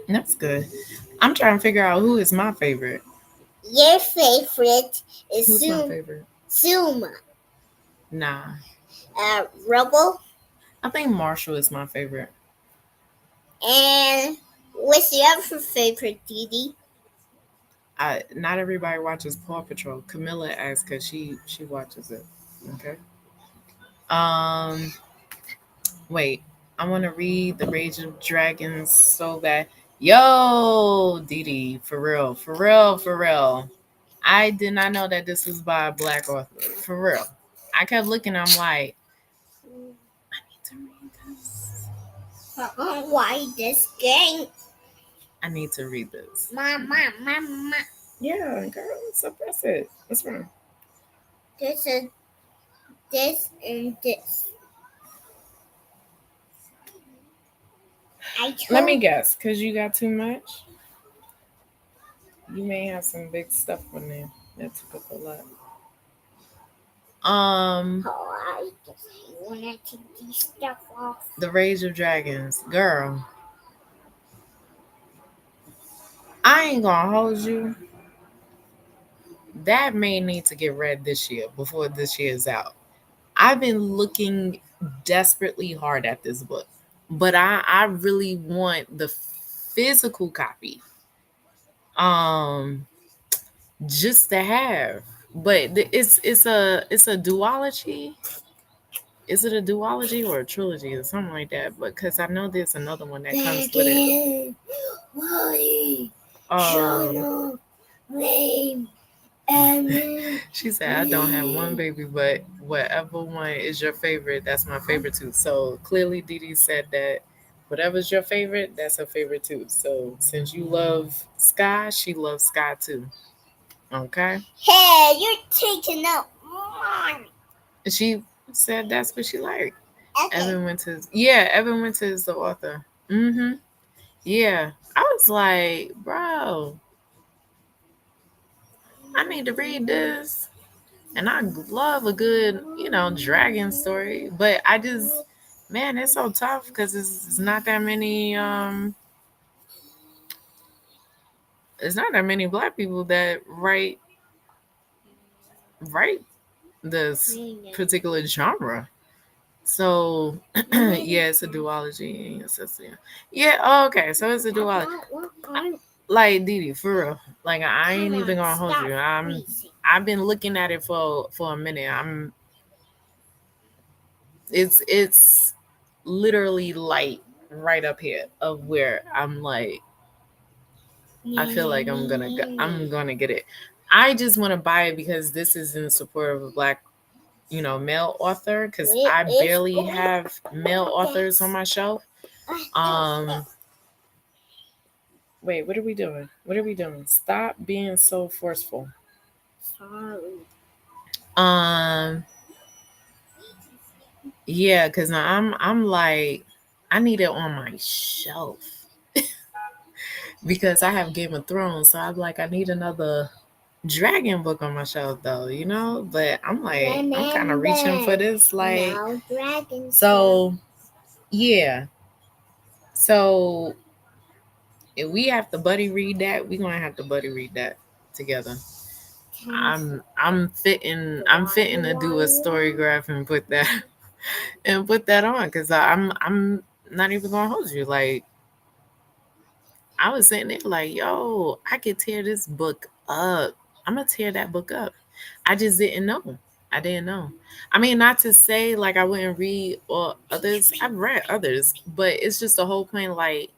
That's good. I'm trying to figure out who is my favorite. Your favorite is Who's my favorite? Zuma. Nah. Rubble. I think Marshall is my favorite. And what's your other favorite, Didi? Not everybody watches Paw Patrol. Camilla asks because she watches it. Okay. Wait. I want to read The Rage of Dragons so bad. Yo, Didi, for real. I did not know that this was by a black author. For real. I kept looking. I'm like, I need to read this. Why this game? I need to read this. Mama. Yeah, girl, suppress it. What's wrong? This and this. Let me guess, because you got too much? You may have some big stuff on there. That took up a lot. I want to take these stuff off. The Rage of Dragons. Girl. I ain't gonna hold you. That may need to get read this year, before this year is out. I've been looking desperately hard at this book, but I really want the physical copy. Just to have. But it's a duology. Is it a duology or a trilogy or something like that? Because I know there's another one that comes with it. She said, I don't have one baby, but whatever one is your favorite, that's my favorite too. So clearly Didi said that Whatever's your favorite, that's her favorite too. So since you love Sky, she loves Sky too. Okay. Hey, you're taking up mine. She said that's what she liked. Okay. Evan Winter is the author. Mm-hmm. Yeah. I was like, bro, I need to read this. And I love a good, dragon story. But I just, man, it's so tough because it's not that many. It's not that many black people that write this particular genre. So yeah, it's a duology. Yeah. Oh, okay. So it's a duology. Like Didi, for real. Like I ain't even gonna hold you. I've been looking at it for a minute. It's literally light right up here of where I'm like I feel like I'm gonna get it. I just want to buy it because this is in support of a black, male author. Because I barely have male authors on my shelf. Um, Wait, what are we doing? What are we doing? Stop being so forceful. Sorry. Um, yeah, because I'm like I need it on my shelf because I have Game of Thrones, so I'm like I need another dragon book on my shelf though. But I'm like I'm kind of reaching for this, like so. Yeah, so if we have to buddy read that, we're gonna have to buddy read that together. I'm fitting to do a story graph and put that and put that on because I'm not even gonna hold you. Like I was sitting there like, yo, I could tear this book up. I'm gonna tear that book up. I just didn't know. I didn't know. I mean, not to say like I wouldn't read or others. I've read others, but it's just the whole point. Like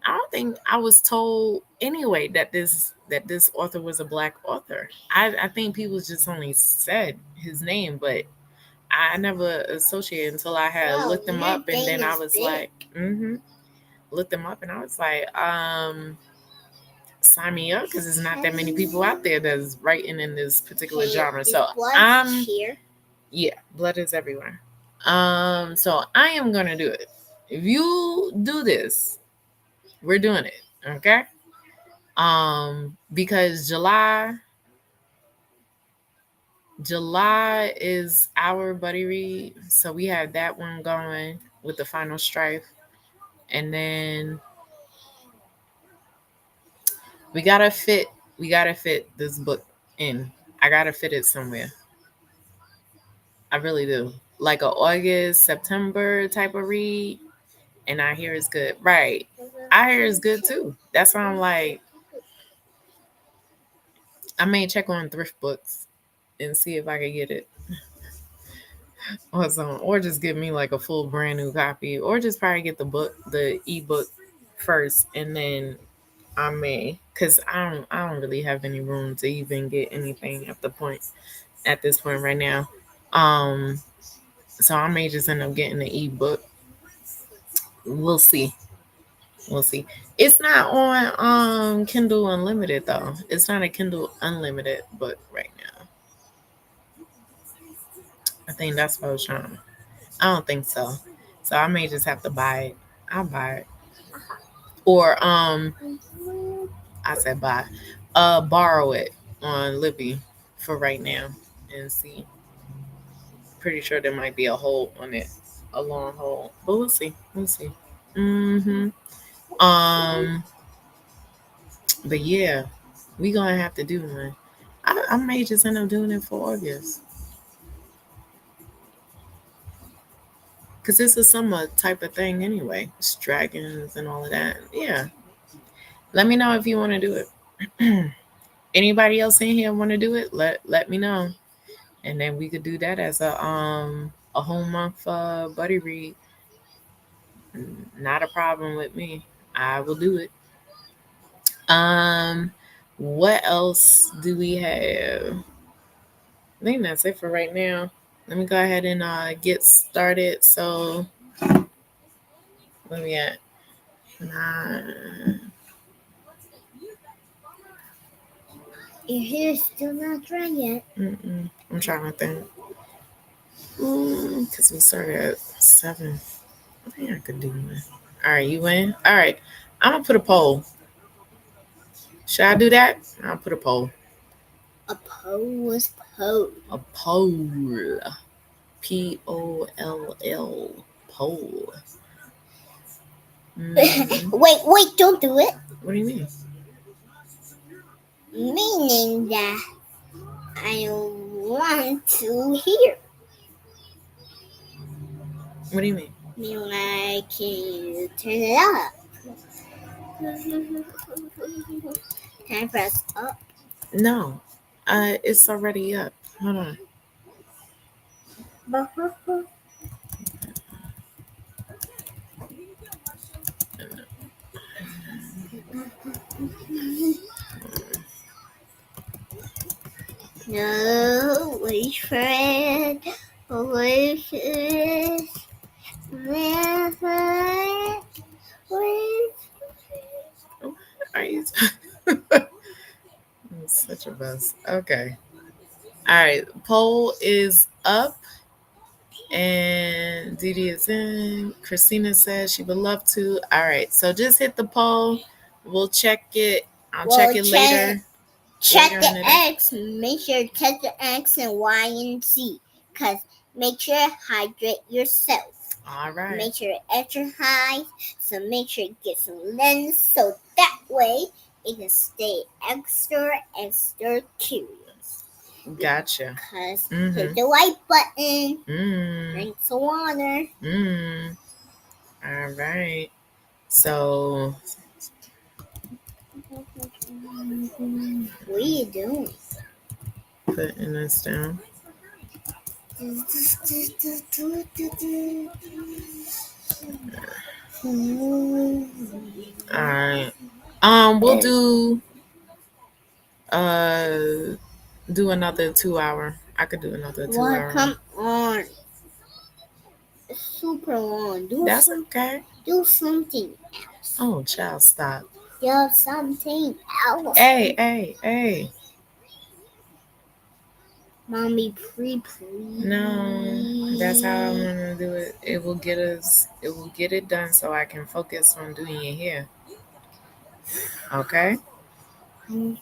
I don't think I was told anyway that this author was a black author. I think people just only said his name, but I never associated until I had looked him up, and then I was like, looked him up, and I was like, sign me up because there's not that many people out there that's writing in this particular genre. So here. yeah, blood is everywhere. So I am gonna do it. If you do this, we're doing it, okay? Because July is our buddy read, so we have that one going with the final strife, and then we gotta fit this book in. I gotta fit it somewhere. I really do. Like a August, September type of read, and I hear it's good. Right. I hear it's good too. That's why I'm like, I may check on thrift books and see if I can get it or something, or just give me like a full brand new copy, or just probably get the ebook first, and then I may, cause I don't really have any room to even get anything at this point right now. Um, so I may just end up getting the ebook. We'll see. We'll see. It's not on Kindle Unlimited though. It's not a Kindle Unlimited book right now. I think that's what I was trying. I don't think so. So I may just have to buy it. I'll buy it. Or I said buy. Borrow it on Livy for right now and see. Pretty sure there might be a hold on it. A long hold. But we'll see. We'll see. Mhm. Um but yeah, we gonna have to do one. I may just end up doing it for August. Cause it's a summer type of thing anyway. It's dragons and all of that. Yeah. Let me know if you want to do it. Anybody else in here want to do it? Let me know, and then we could do that as a whole month buddy read. Not a problem with me. I will do it. Um, what else do we have? I think that's it for right now. Let me go ahead and get started. So Where we at? Nine. Your hair's still not dry yet. I'm trying to think. Because we started at 7. I think I could do one. All right, you win? All right. I'm going to put a poll. Should I do that? I'll put a poll. A poll was poll. A poll. Poll. Poll. Wait, don't do it. What do you mean? Meaning that I want to hear. What do you mean? Mean like, can you turn it up? Can I press up? No. It's already up. Hold on. No, wait for it. Wait for it. Wait for it. Wait. Are you? It's such a buzz. Okay. All right. Poll is up. And Didi is in. Christina says she would love to. All right. So just hit the poll. We'll check it. I'll check it later. Check later the in the day. X. Make sure to check the X and Y and Z. Because make sure to hydrate yourself. All right. Make sure to exercise. So make sure to get some lens. So that way it can stay extra curious. Gotcha. Because hit the like button. Drink some water. All right. So. What are you doing? Putting this down. All right. We'll do another 2 hour. I could do another 2 hour. Come on. It's super long. That's okay. Do something else. Oh, child, stop. Do something else. Hey. Mommy, please. No, that's how I want to do it. It will get it done so I can focus on doing it here. Okay? If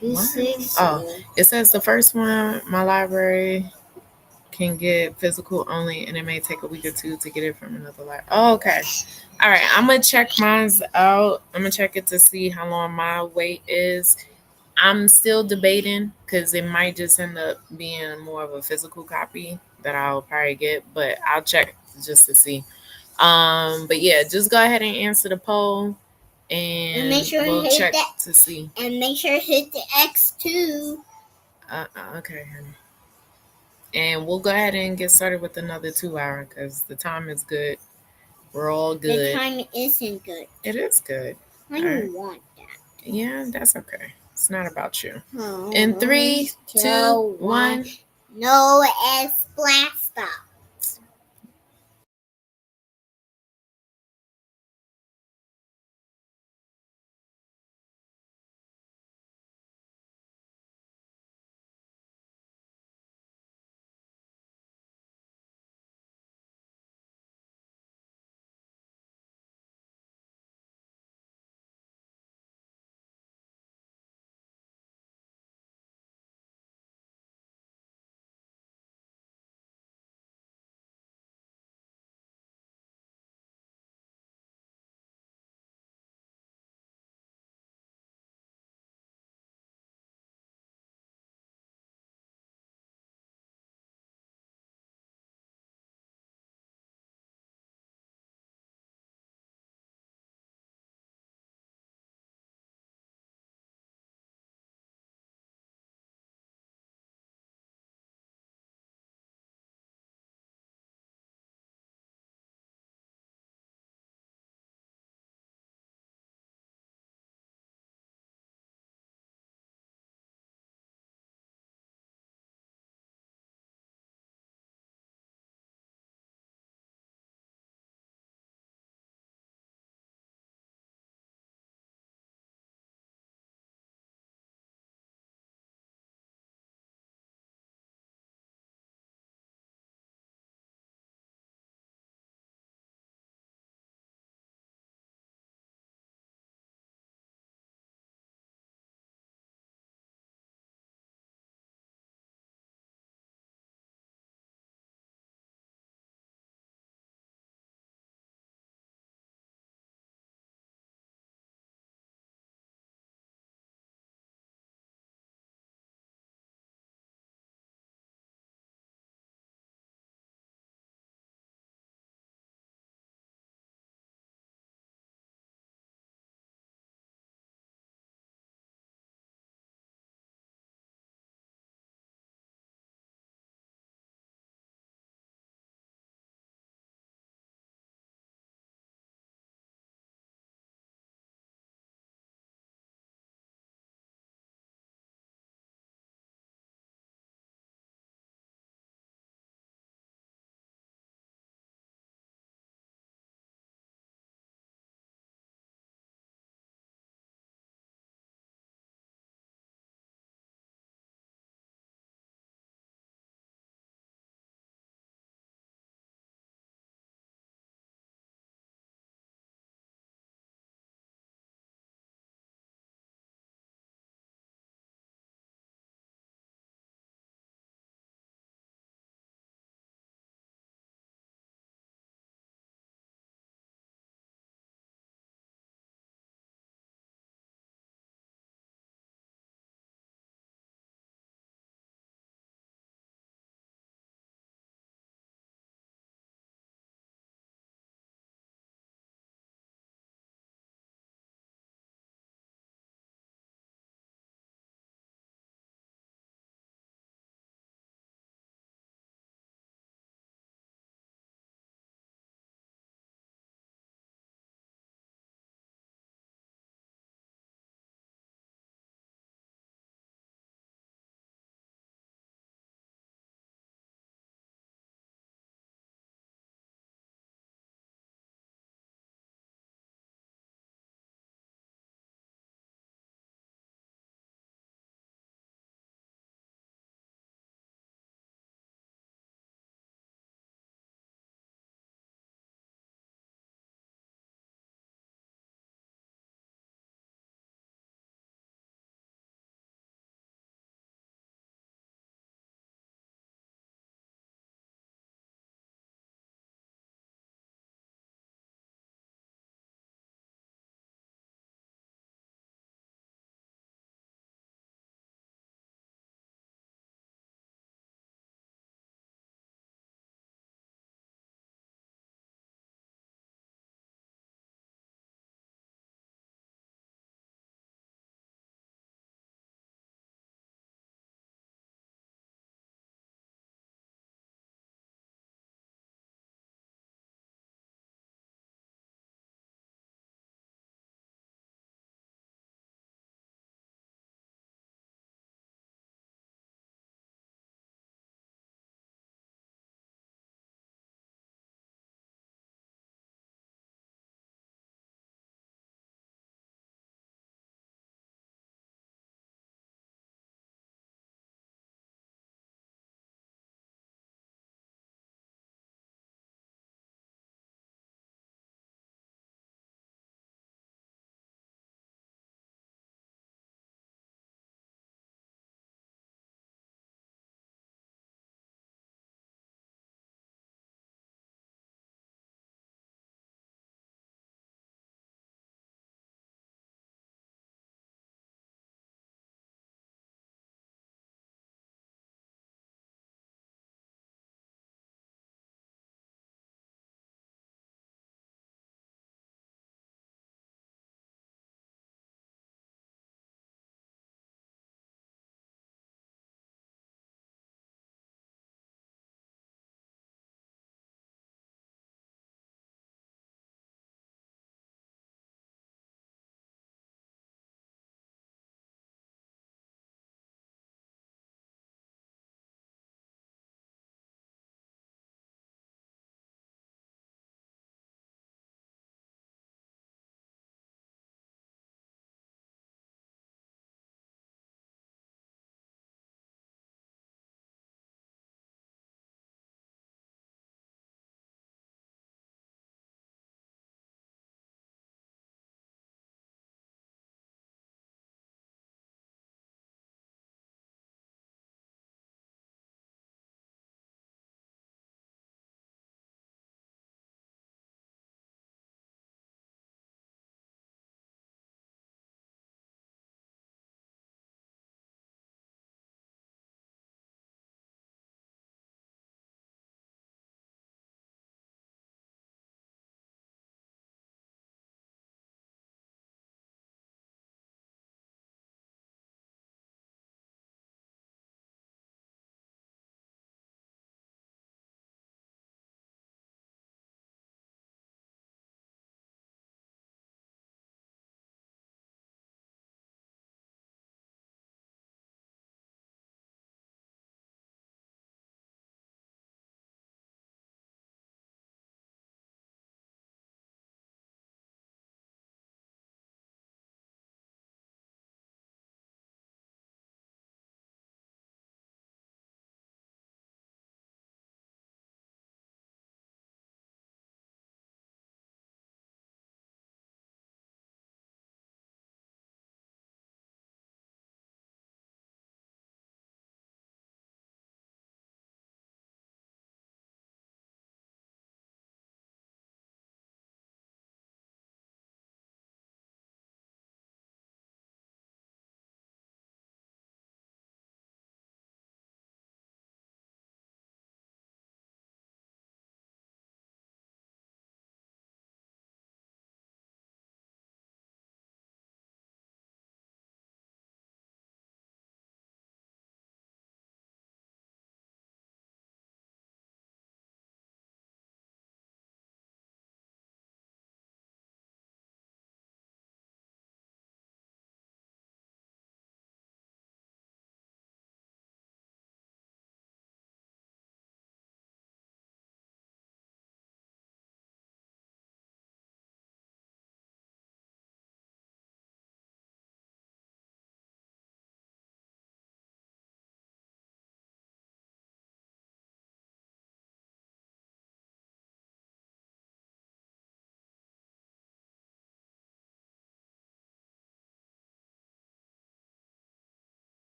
you say so. Oh, it says the first one, my library can get physical only, and it may take a week or 2 to get it from another library. Oh, okay. All right, I'm going to check mine out. I'm going to check it to see how long my wait is. I'm still debating because it might just end up being more of a physical copy that I'll probably get, but I'll check just to see. But yeah, just go ahead and answer the poll, and make sure we'll check to see. And make sure to hit the X too. Okay, honey. And we'll go ahead and get started with another 2 hour because the time is good. We're all good. The time isn't good. It is good. I don't want that. Yeah, that's okay. It's not about you. In 3, 2, 1. No X blast stop.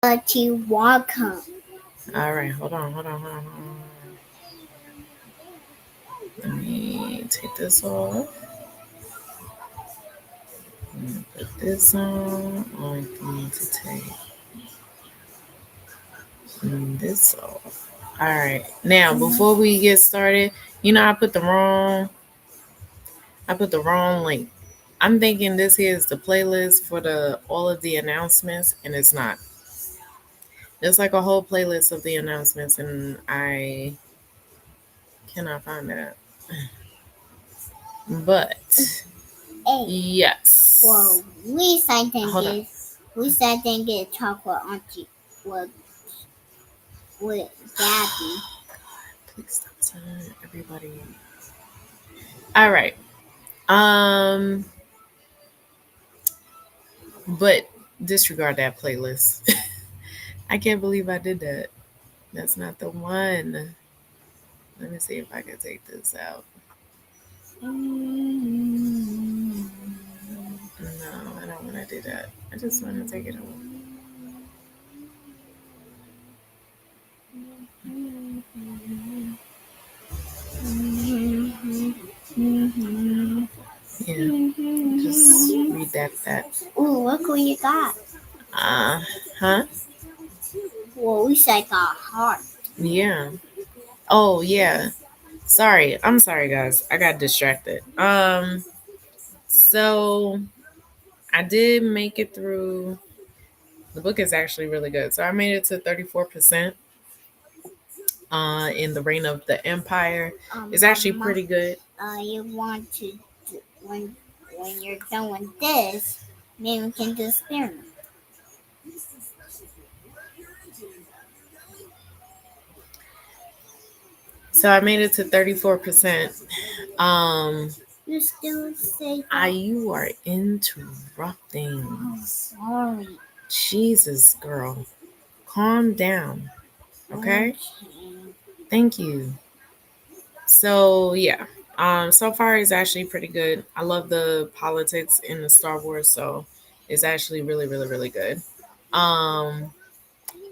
To welcome. All right, hold on, hold on, hold on, hold on. Let me take this off. Put this on. I need to take this off. All right. Now, before we get started, I put the wrong link. I'm thinking this here is the playlist for the all of the announcements, and it's not. It's like a whole playlist of the announcements, and I cannot find that. But Hey, yes. well, we I think Hold on. we I think it talk with Auntie with Gabby. Please stop saying everybody. All right. Um, but disregard that playlist. I can't believe I did that. That's not the one. Let me see if I can take this out. No, I don't want to do that. I just want to take it off. Yeah, just read that. Ooh, look who you got. Huh? Well, we said got heart. Yeah. Oh, yeah. Sorry. I'm sorry, guys. I got distracted. So I did make it through. The book is actually really good. So I made it to 34%. In the reign of the empire. It's actually pretty good. You want to when you're done with this, maybe we can do experiment. So I made it to 34%. You still say that? You are interrupting. Oh, sorry. Jesus, girl. Calm down. Okay? Thank you. So yeah. So far it's actually pretty good. I love the politics in the Star Wars, so it's actually really, really, really good. Um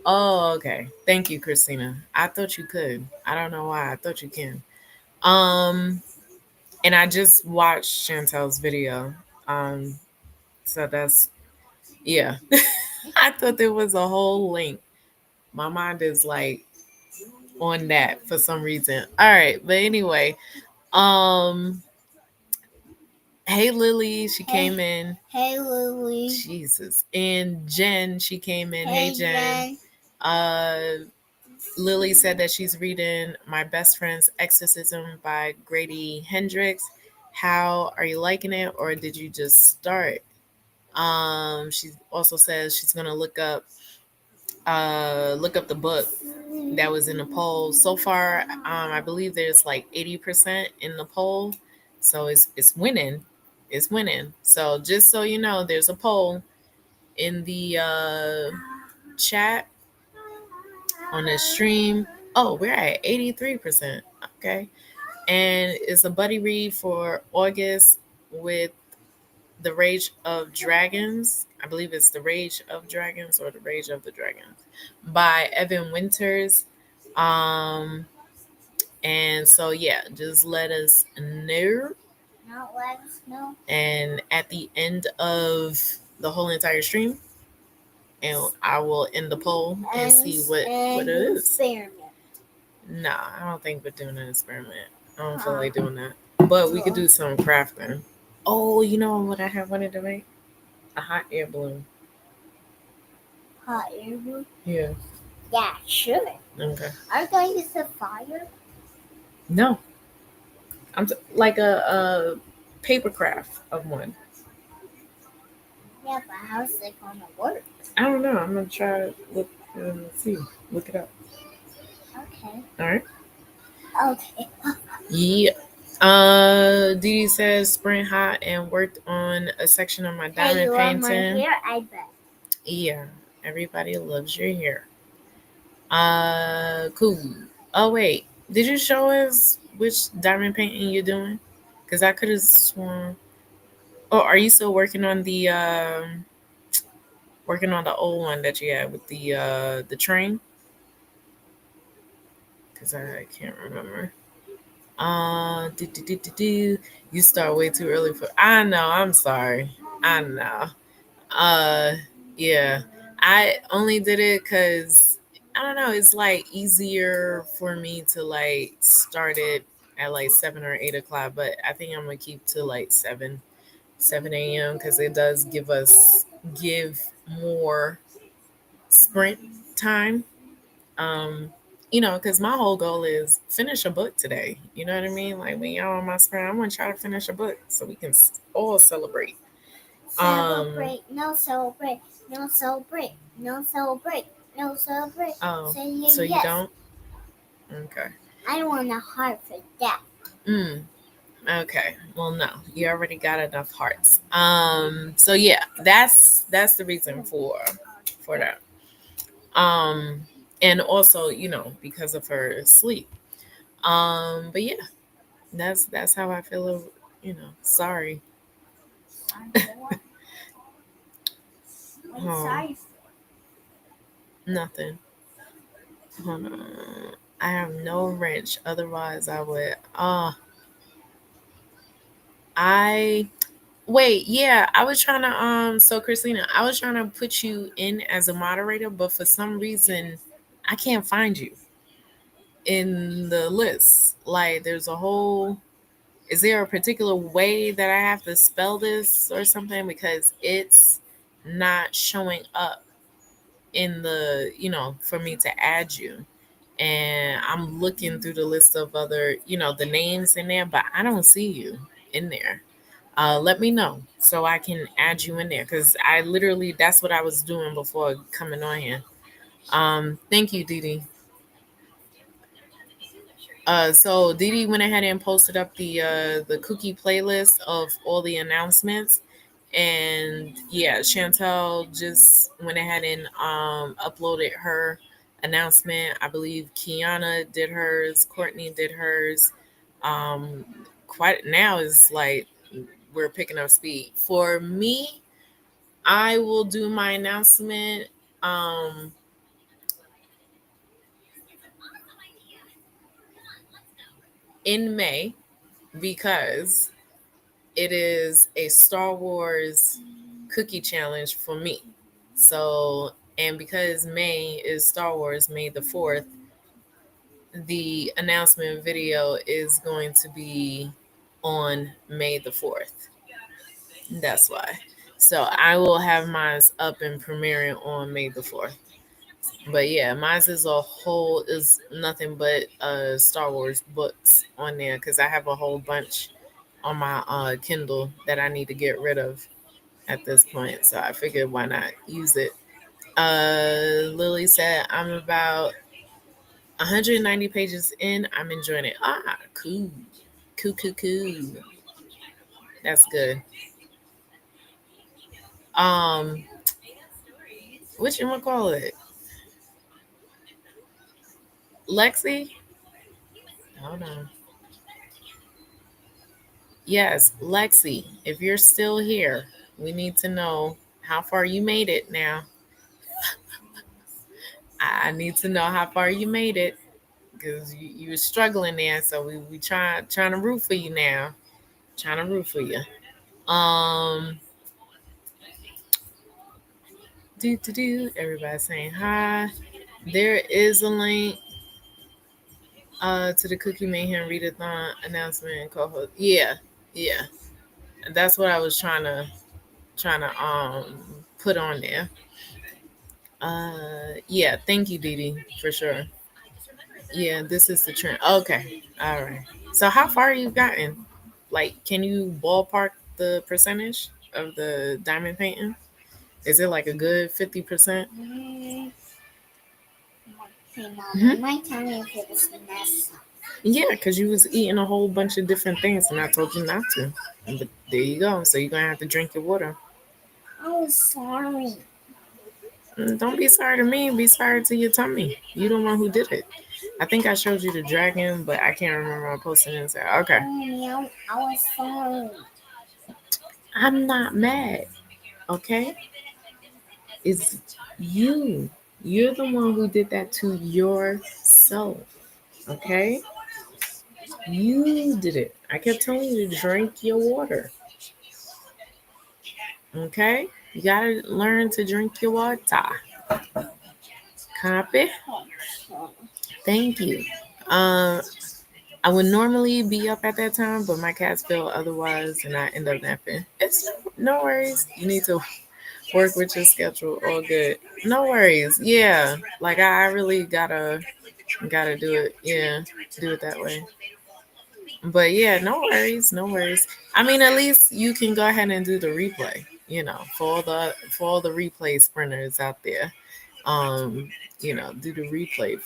oh, okay. Thank you, Christina. I thought you could. I don't know why. I thought you can. Um and I just watched Chantel's video. So that's yeah. I thought there was a whole link. My mind is like on that for some reason. All right, but anyway, um hey Lily, she came in. Hey Lily. Jesus. And Jen, she came in. Hey Jen. Lily said that she's reading My Best Friend's Exorcism by Grady Hendrix. How are you liking it, or did you just start? She also says she's gonna look up the book that was in the poll. So far, I believe there's like 80% in the poll, so it's winning. It's winning. So just so you know, there's a poll in the chat on the stream. Oh, we're at 83%. Okay, and it's a buddy read for August with The Rage of Dragons. I believe it's The Rage of Dragons or The Rage of the Dragons by Evan Winters. Um, and so yeah, just let us know. Not let us know. And at the end of the whole entire stream, and I will end the poll and see what it is. Experiment. Nah, I don't think we're doing an experiment. I don't feel like doing that. But we could do some crafting. Oh, you know what I have wanted to make? A hot air balloon. Hot air balloon? Yeah. Yeah, sure. Okay. Are you going to use the fire? No. Like a paper craft of one. Yeah, but how's it going to work? I don't know. I'm gonna try to see. Look it up. Okay. All right. Okay. Yeah. Didi says spring hot and worked on a section of my diamond hey, you painting. love my hair, I bet. Yeah, everybody loves your hair. Cool. Oh wait, did you show us which diamond painting you're doing? Because I could have sworn. Oh, are you still working on the Working on the old one that you had with the train, because I can't remember. Do, do, do, do, do. You start way too early for. I know. I'm sorry. I know. Uh, yeah. I only did it because I don't know. It's like easier for me to like start it at like 7 or 8 o'clock, but I think I'm gonna keep to like 7 a.m. because it does give more sprint time. Um, because my whole goal is finish a book today. You know what I mean? Like when y'all on my sprint, I'm gonna try to finish a book so we can all celebrate. Celebrate, no celebrate, no celebrate, no celebrate, no celebrate. Oh, Say so you yes. don't? Okay. I want a heart for that. Mm, okay. Well, no, you already got enough hearts. So yeah, that's the reason for that. Um, and also, because of her sleep. But yeah, that's how I feel. Sorry. Oh, nothing. Hold on. I have no wrench. Otherwise, I would. I wait. Yeah, I was trying to. So Christina, I was trying to put you in as a moderator, but for some reason, I can't find you in the list. Like, there's a whole. Is there a particular way that I have to spell this or something? Because it's not showing up in for me to add you. And I'm looking through the list of other, the names in there, but I don't see you in there. Let me know so I can add you in there because I literally that's what I was doing before coming on here. Thank you, Didi. So Didi went ahead and posted up the cookie playlist of all the announcements, and yeah, Chantel just went ahead and uploaded her announcement. I believe Kiana did hers, Courtney did hers. Um, quite now is like we're picking up speed. For me, I will do my announcement in May because it is a Star Wars cookie challenge for me. So, and because May is Star Wars, May the 4th, the announcement video is going to be on May the 4th. That's why. So I will have mine up and premiering on May the 4th. But yeah, mine is a whole is nothing but Star Wars books on there because I have a whole bunch on my Kindle that I need to get rid of at this point. So I figured why not use it. Lily said I'm about 190 pages in. I'm enjoying it. Ah, cool, cool, cool, cool. That's good. Um, what you gonna call it? Lexi? Hold on. Yes, Lexi. If you're still here, we need to know how far you made it now. I need to know how far you made it because you were struggling there. So we trying to root for you now. Trying to root for you. Um, do. Everybody saying hi. There is a link to the Cookie Mayhem Readathon announcement and co-host. Yeah, yeah. That's what I was trying to put on there. Yeah. Thank you, Didi, for sure. Yeah, this is the trend. Okay, all right. So how far you gotten? Like, can you ballpark the percentage of the diamond painting? Is it like a good 50%? Okay, my time if it was mess. Yeah, because you was eating a whole bunch of different things, and I told you not to. But there you go. So you're gonna have to drink your water. Oh, sorry. Don't be sorry to me. Be sorry to your tummy. You the one who did it. I think I showed you the dragon, but I can't remember. I posted it and said, okay. Oh, I was sorry. I'm not mad. Okay. It's you. You're the one who did that to yourself. Okay? You did it. I kept telling you to drink your water. Okay? You gotta learn to drink your water. Copy? Thank you. Um, I would normally be up at that time, but my cats feel otherwise, and I end up napping. It's no worries. You need to work with your schedule. All good. No worries. Yeah, like I really gotta do it. Yeah, do it that way. But yeah, no worries, no worries. I mean, at least you can go ahead and do the replay. You know, for all the replay sprinters out there. Um, do the replay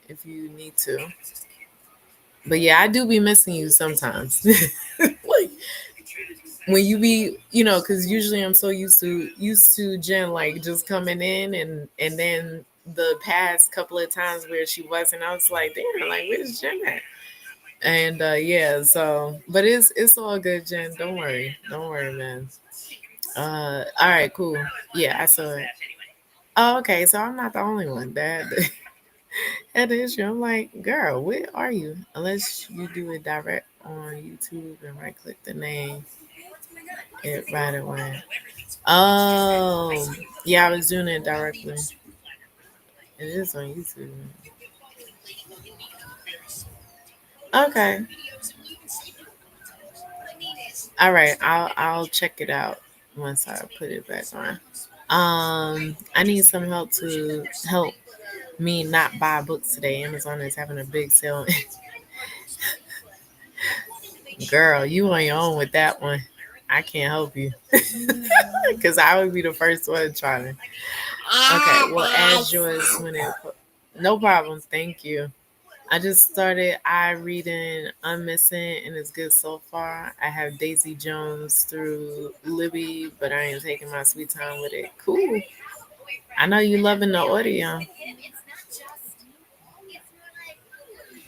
if you need to. But yeah, I do be missing you sometimes. Like when you be, because usually I'm so used to Jen like just coming in and then the past couple of times where she wasn't, I was like, damn, like where's Jen at? And yeah, so but it's all good, Jen. Don't worry, man. All right, cool. Yeah, I saw it. Oh, okay, so I'm not the only one that had the issue. I'm like, girl, where are you? Unless you do it direct on YouTube and right click the name, it right away. Oh, yeah, I was doing it directly. It is on YouTube. Okay, all right. I'll check it out once I put it back on. I need some help to help me not buy books today. Amazon is having a big sale. Girl, you on your own with that one. I can't help you because I would be the first one trying to. Okay, well, as yours when it. No problem. Thank you. I just started I reading Unmissing and it's good so far. I have Daisy Jones through Livy, but I ain't taking my sweet time with it. Cool. I know you loving the audio.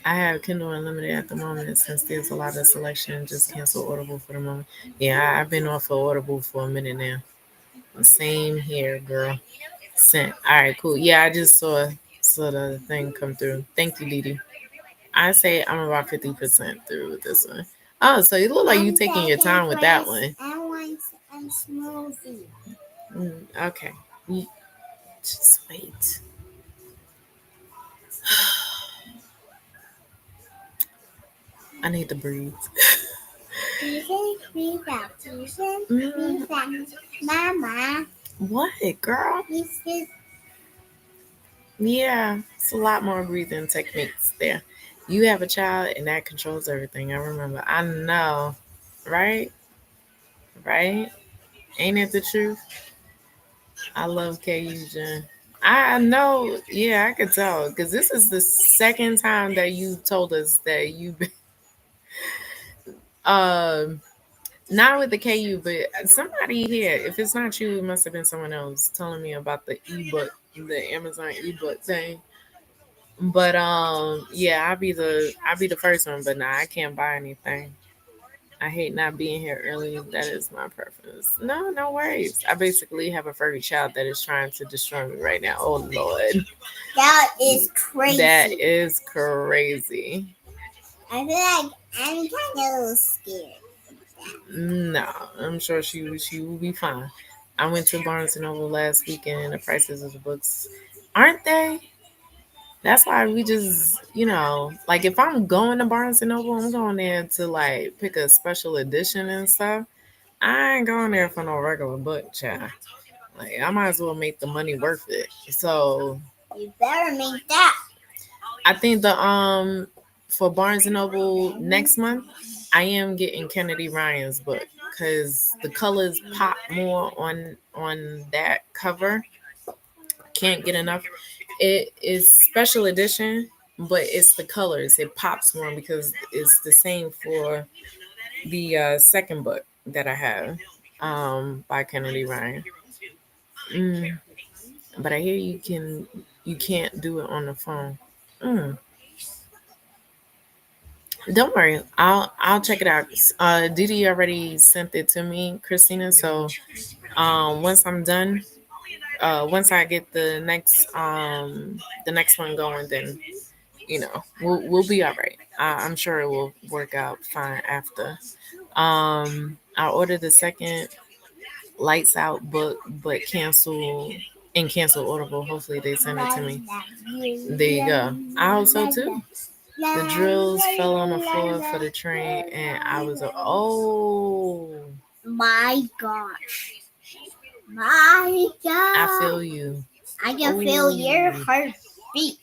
I have Kindle Unlimited at the moment since there's a lot of selection. Just cancel Audible for the moment. Yeah, I've been off of Audible for a minute now. Same here, girl. Sent. All right, cool. Yeah, I just saw the thing come through. Thank you, Didi. I say I'm about 50% through with this one. Oh, so you look like you taking your time with that one. I want a smoothie. Okay, just wait. I need to breathe. Breathe out. Mm, Breathe out. Mama. what, girl? Yeah, it's a lot more breathing techniques there. You have a child, and that controls everything. I remember. I know, right? Right? Ain't it the truth? I love KU, Jen. I know. Yeah, I could tell because this is the second time that you told us that you've been, um, not with the KU, but somebody here. If it's not you, it must have been someone else telling me about the ebook, the Amazon ebook thing. But yeah, I'll be the first one, but nah, I can't buy anything. I hate not being here early. That is my preference. No, no worries. I basically have a furry child that is trying to destroy me right now. Oh Lord, That is crazy. that is crazy. I feel like I'm kind of a little scared. No, I'm sure she will be fine. I went to Barnes and Noble last weekend, and the prices of the books aren't they? That's why we just, like if I'm going to Barnes and Noble, I'm going there to like pick a special edition and stuff. I ain't going there for no regular book, child. Like I might as well make the money worth it. So You better make that. I think the for Barnes and Noble next month, I am getting Kennedy Ryan's book because the colors pop more on that cover. Can't get enough. It is special edition, but it's the colors. It pops more because it's the same for the second book that I have by Kennedy Ryan. Mm, but I hear you can't do it on the phone. Mm, don't worry, I'll check it out. Didi already sent it to me, Christina. So once I'm done, once I get the next one going, then we'll be all right. I'm sure it will work out fine after. I ordered the second Lights Out book, but cancel Audible. Hopefully they send it to me. There you go. I hope so too. The drills fell on the floor for the train, and I was My gosh. My I God. feel you. I can feel your Ooh. heartbeat.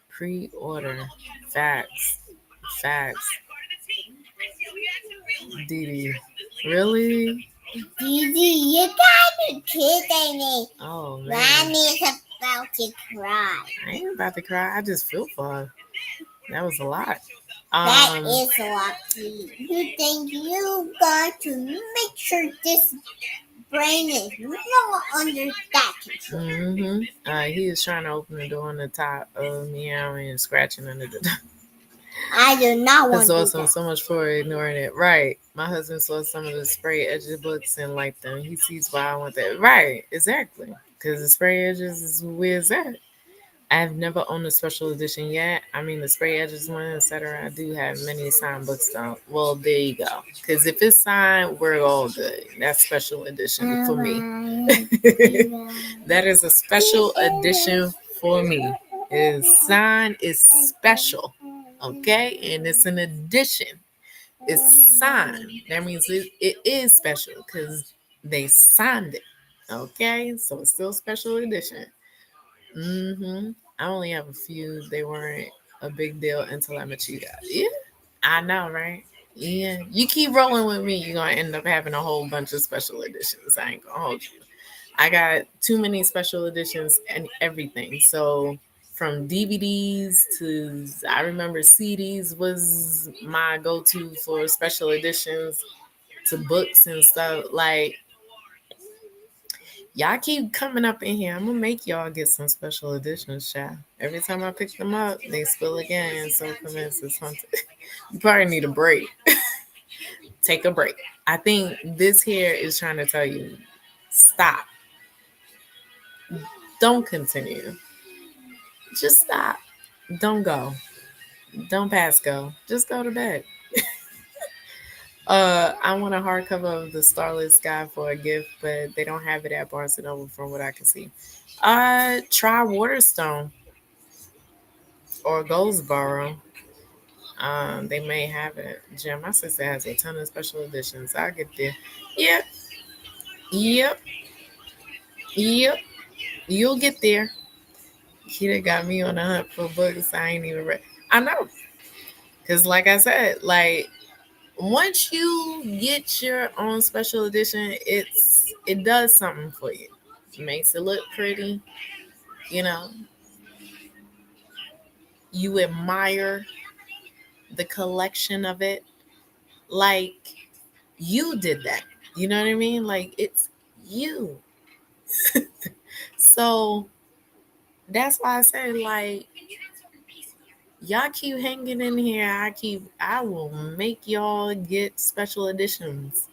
Pre-order. Facts. Facts. Didi. Really? Didi, you gotta be kidding me. Oh man. Mommy's about to cry. I ain't about to cry. I just feel for her. That was a lot. That Um, is lucky. You think you got to make sure this brain is not under that control. he is trying to open the door on the top of meowing and scratching under the door. I do not want It's to do awesome. that. So much for ignoring it. Right. My husband saw some of the spray edges books and liked them. He sees why I want that. Right. Exactly. Because the spray edges is where it's at. I've never owned a special edition yet. I mean, the spray edges one, etc. I do have many signed books though. Well, there you go. Because if it's signed, we're all good. That's special edition for me. That is a special edition for me. Is signed is special, okay, and it's an edition. It's signed. That means it is special because they signed it. Okay, so it's still special edition. I only have a few. They weren't a big deal until I met you guys. Yeah, I know, right? Yeah, you keep rolling with me, you're gonna end up having a whole bunch of special editions. I ain't gonna hold you. I got too many special editions and everything. So from DVDs to I remember CDs was my go-to for special editions to books and stuff. Like y'all keep coming up in here. I'm gonna make y'all get some special editions, child. Every time I pick them up, they spill again. So convinced it's something. You probably need a break. Take a break. I think this here is trying to tell you, stop. Don't continue. Just stop. Don't go. Don't pass go. Just go to bed. I want a hardcover of the Starless Sky for a gift, but they don't have it at Barnes and Noble from what I can see. Try Waterstone or Goldsboro. They may have it. Jim, my sister has a ton of special editions. I'll get there. Yep, yep, yep. You'll get there. Kita got me on the hunt for books I ain't even read. I know, cause like I said, like once you get your own special edition, it does something for you. It makes it look pretty. You know, you admire the collection of it. Like you did that. You know what I mean? Like it's you. So that's why I said like y'all keep hanging in here. I will make y'all get special editions.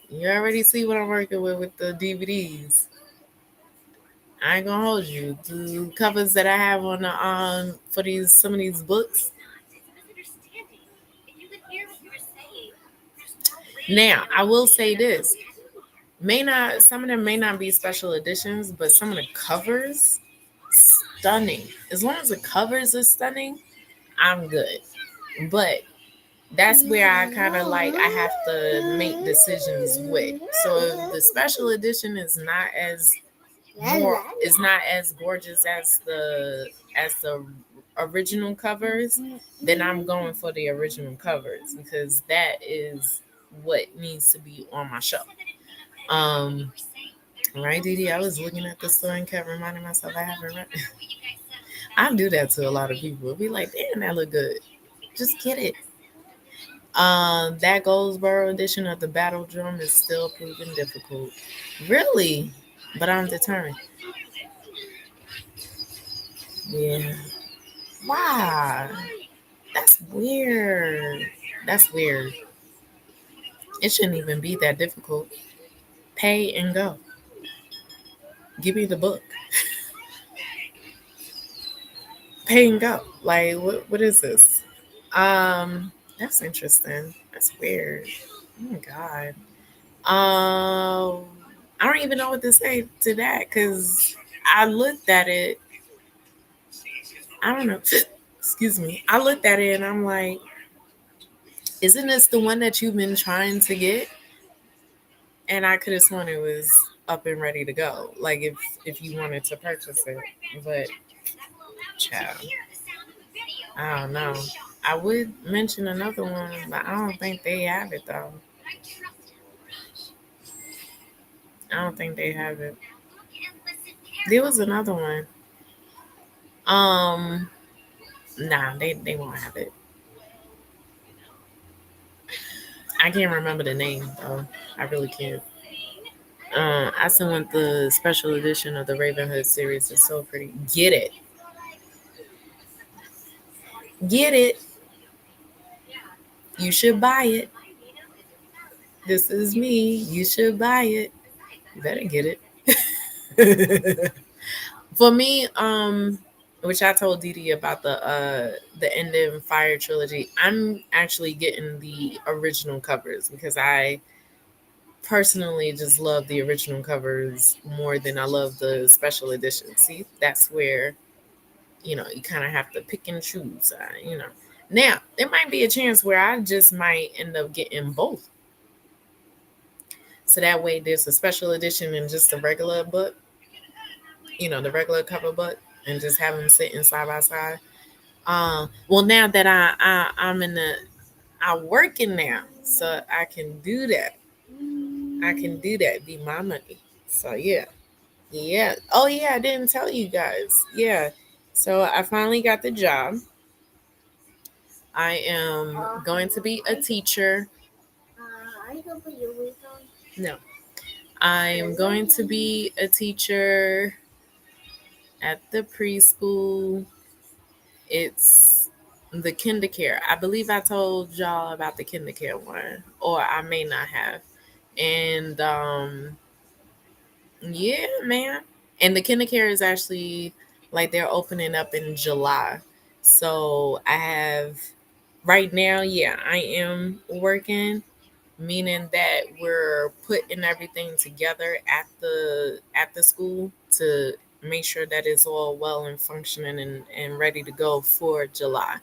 You already see what I'm working with the DVDs. I ain't gonna hold you. The covers that I have on the for these some of these books. Now I will say this: may not some of them may not be special editions, but some of the covers stunning. As long as the covers are stunning, I'm good. But that's where I kind of like I have to make decisions with. So if the special edition is not as more is not as gorgeous as the original covers, then I'm going for the original covers because that is what needs to be on my show. Um, right, Didi? I was looking at the store and kept reminding myself I haven't read. I do that to a lot of people. Be like, damn, that look good. Just get it. That Goldsboro edition of the Battle Drum is still proving difficult. Really? But I'm determined. Yeah. Wow. That's weird. That's weird. It shouldn't even be that difficult. Pay and go. Give me the book. Pay and go. Like what is this? That's interesting. That's weird. Oh my god. I don't even know what to say to that because I looked at it. I don't know. Excuse me. I looked at it and I'm like, isn't this the one that you've been trying to get? And I could have sworn it was up and ready to go. Like if you wanted to purchase it, but child, I don't know. I would mention another one, but I don't think they have it though. I don't think they have it. There was another one. Um, nah, they won't have it. I can't remember the name though. I really can't. I still want the special edition of the Ravenhood series. It's so pretty. Get it, get it. You should buy it. This is me. You should buy it. You better get it. For me, which I told Didi about the End in Fire trilogy. I'm actually getting the original covers because I personally just love the original covers more than I love the special edition. See, that's where you kind of have to pick and choose. Now there might be a chance where I just might end up getting both. So that way, there's a special edition and just a regular book. The regular cover book, and just have them sitting side by side. Well, now that I'm in I'm working now, so I can do that. I can do that. Be my money. So yeah. Yeah. Oh yeah, I didn't tell you guys. Yeah. So I finally got the job. I am going to be a teacher. I don't put your wig on. No. I'm going to be a teacher at the preschool. It's the kindercare. I believe I told y'all about the kindercare one, or I may not have. And yeah, man. And the kindercare is actually like they're opening up in July. So I have right now, yeah, I am working, meaning that we're putting everything together at the school to make sure that it's all well and functioning and ready to go for July.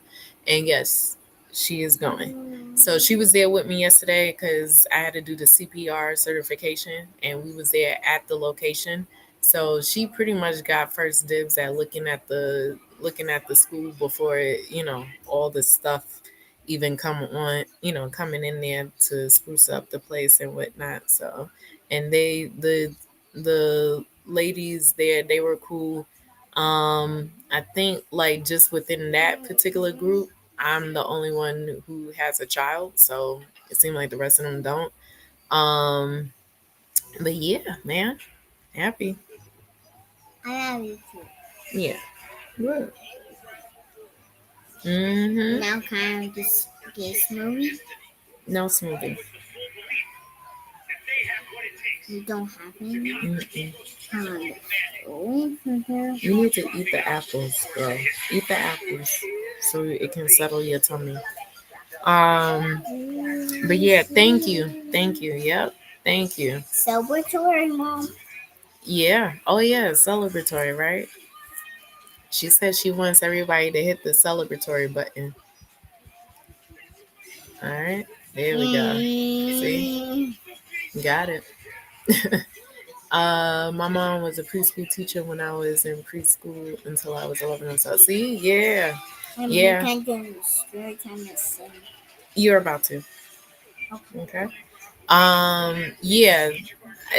And yes, she is going. So she was there with me yesterday because I had to do the CPR certification, and we was there at the location. So she pretty much got first dibs at looking at the school before all the stuff even coming in there to spruce up the place and whatnot. So, and the ladies there, they were cool. I think like just within that particular group, I'm the only one who has a child, so it seemed like the rest of them don't. Um, but yeah, man, happy. I have you too. Yeah. Good. Mm-hmm. Now can I just get smoothie? No smoothie. You don't have any? Mm-mm. Oh, You need to eat the apples, bro. Eat the apples so it can settle your tummy. Um, but yeah, thank you, thank you. Yep, thank you. Celebratory, Mom. Yeah. Oh yeah, celebratory, right? She said she wants everybody to hit the celebratory button. All right, there we go. See, got it. My mom was a preschool teacher when I was in preschool until I was 11 or so. See, yeah, I'm yeah. kind of story time to sing. You're about to. Okay. Okay. Yeah,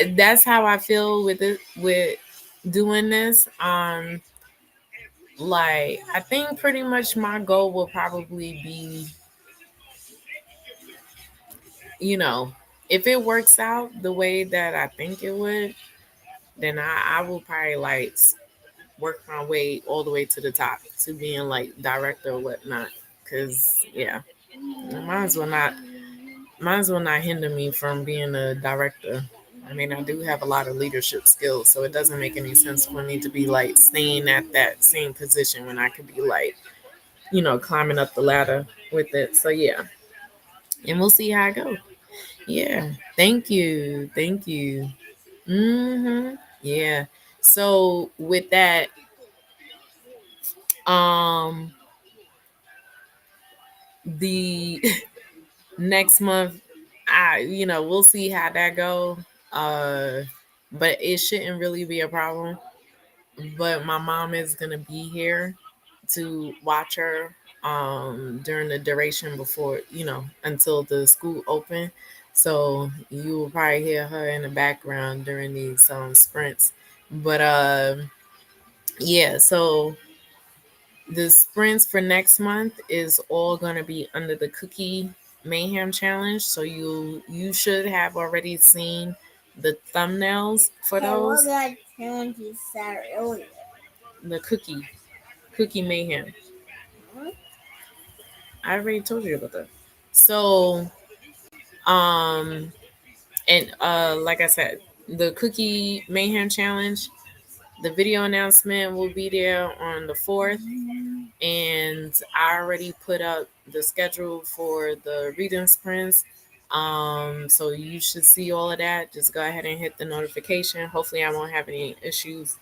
that's how I feel with it with doing this. Like I think pretty much my goal will probably be, you know, if it works out the way that I think it would, then I will probably like work my way all the way to the top to being like director or whatnot. Cause yeah, might as well not hinder me from being a director. I mean, I do have a lot of leadership skills, so it doesn't make any sense for me to be like staying at that same position when I could be like, climbing up the ladder with it. So yeah, and we'll see how I go. Yeah. Thank you. Thank you. Yeah. So with that, um, the next month, we'll see how that go. Uh, but it shouldn't really be a problem. But my mom is gonna be here to watch her during the duration before, until the school open. So you will probably hear her in the background during these sprints. But yeah, so the sprints for next month is all gonna be under the Cookie Mayhem Challenge. So you should have already seen the thumbnails for Okay, what those. that challenge you said earlier? The Cookie Mayhem. Hmm? I already told you about that. So, um, and like I said, the Cookie Mayhem Challenge, the video announcement will be there on the 4th. And I already put up the schedule for the reading sprints. So you should see all of that. Just go ahead and hit the notification. Hopefully, I won't have any issues,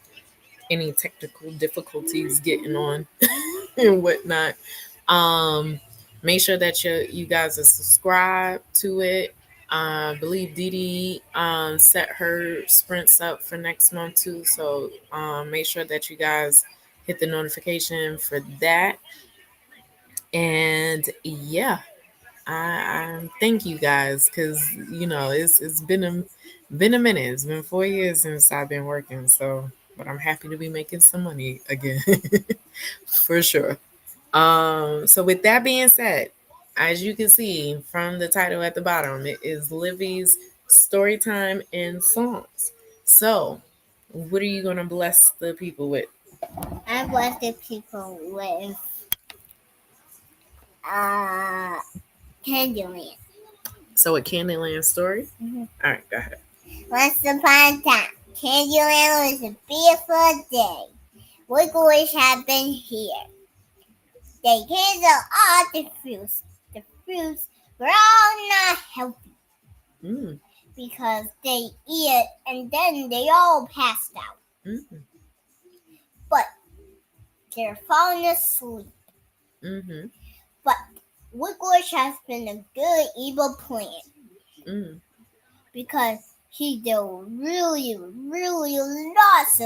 any technical difficulties getting on and whatnot. Um, Make sure that you guys are subscribed to it. I believe Didi set her sprints up for next month too. So make sure that you guys hit the notification for that. And yeah, I thank you guys because it's been a minute. It's been 4 years since I've been working. So, but I'm happy to be making some money again, for sure. So with that being said, as you can see from the title at the bottom, it is Livy's story time and songs. So, what are you gonna bless the people with? I bless the people with uh Candyland. So, a Candyland story. Mm-hmm. All right, go ahead. Once upon a time, Candyland was a beautiful day. Wiggles had been here. They handled all the fruits. The fruits were all not healthy Mm, because they eat it and then they all passed out. mm, But they're falling asleep. mm-hmm, But Wiggles has been a good evil plan mm, because he did really, really lots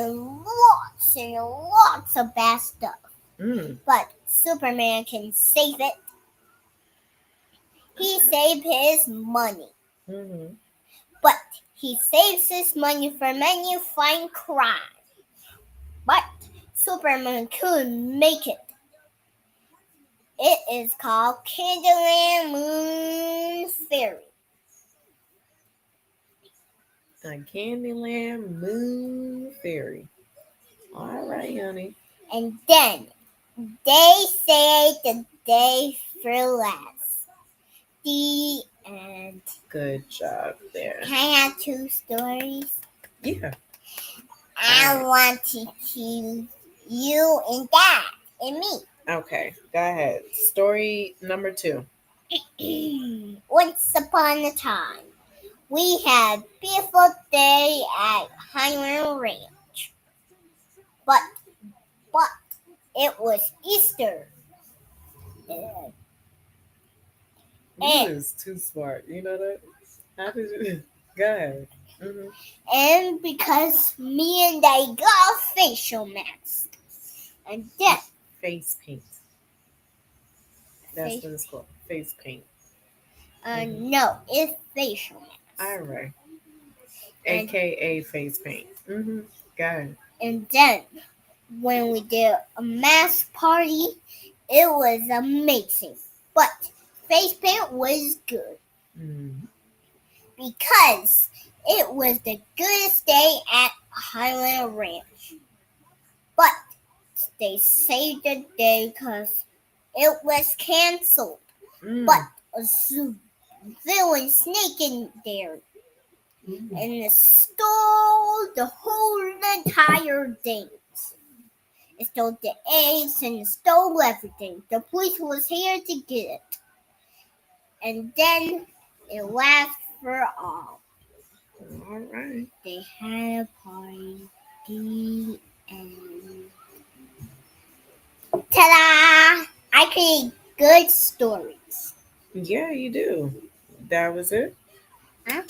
of bad stuff. mm, But Superman can save it. He saved his money. mm-hmm. But he saves his money for many fine crimes. But Superman couldn't make it. It is called Candyland Moon Fairy. A Candyland Moon Fairy. All right, honey. And then they say the day for last. The end. Good job there. Can I have 2 stories? Yeah. I want to choose you and Dad and me. Okay, go ahead. Story number 2. Once upon a time, we had a beautiful day at Highland Ranch. But it was Easter. You is too smart. You know that? How did you? Go ahead. Mm-hmm. And because me and Daddy got facial masks. And then Face paint. That's what it's called. Face paint. No, it's facial mask. All right. AKA face paint. Mm-hmm. Go ahead. And then when we did a mask party, it was amazing. But face paint was good Mm-hmm. because it was the goodest day at Highland Ranch. But they saved the day because it was canceled. Mm. But a villain snake in there. and it stole the whole entire thing. It stole the eggs and it stole everything. The police was here to get it. And then it left for all. All right. They had a party and ta-da! I create good stories. Yeah, you do. That was it. Huh?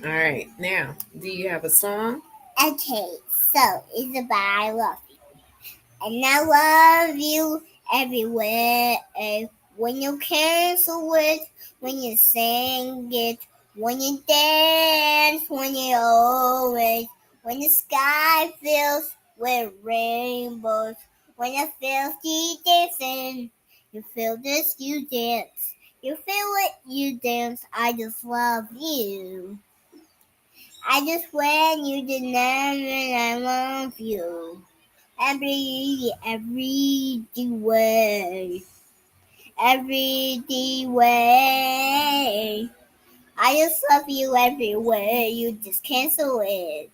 All right. Now, do you have a song? Okay, so it's about I love you. And I love you everywhere. When you cancel it, when you sing it, when you dance, when you always, when the sky fills with rainbows, when it feels you dancing, you feel this, you dance. You feel it, you dance. I just love you. I just want you to know that I love you. Every way. I just love you everywhere. You just cancel it.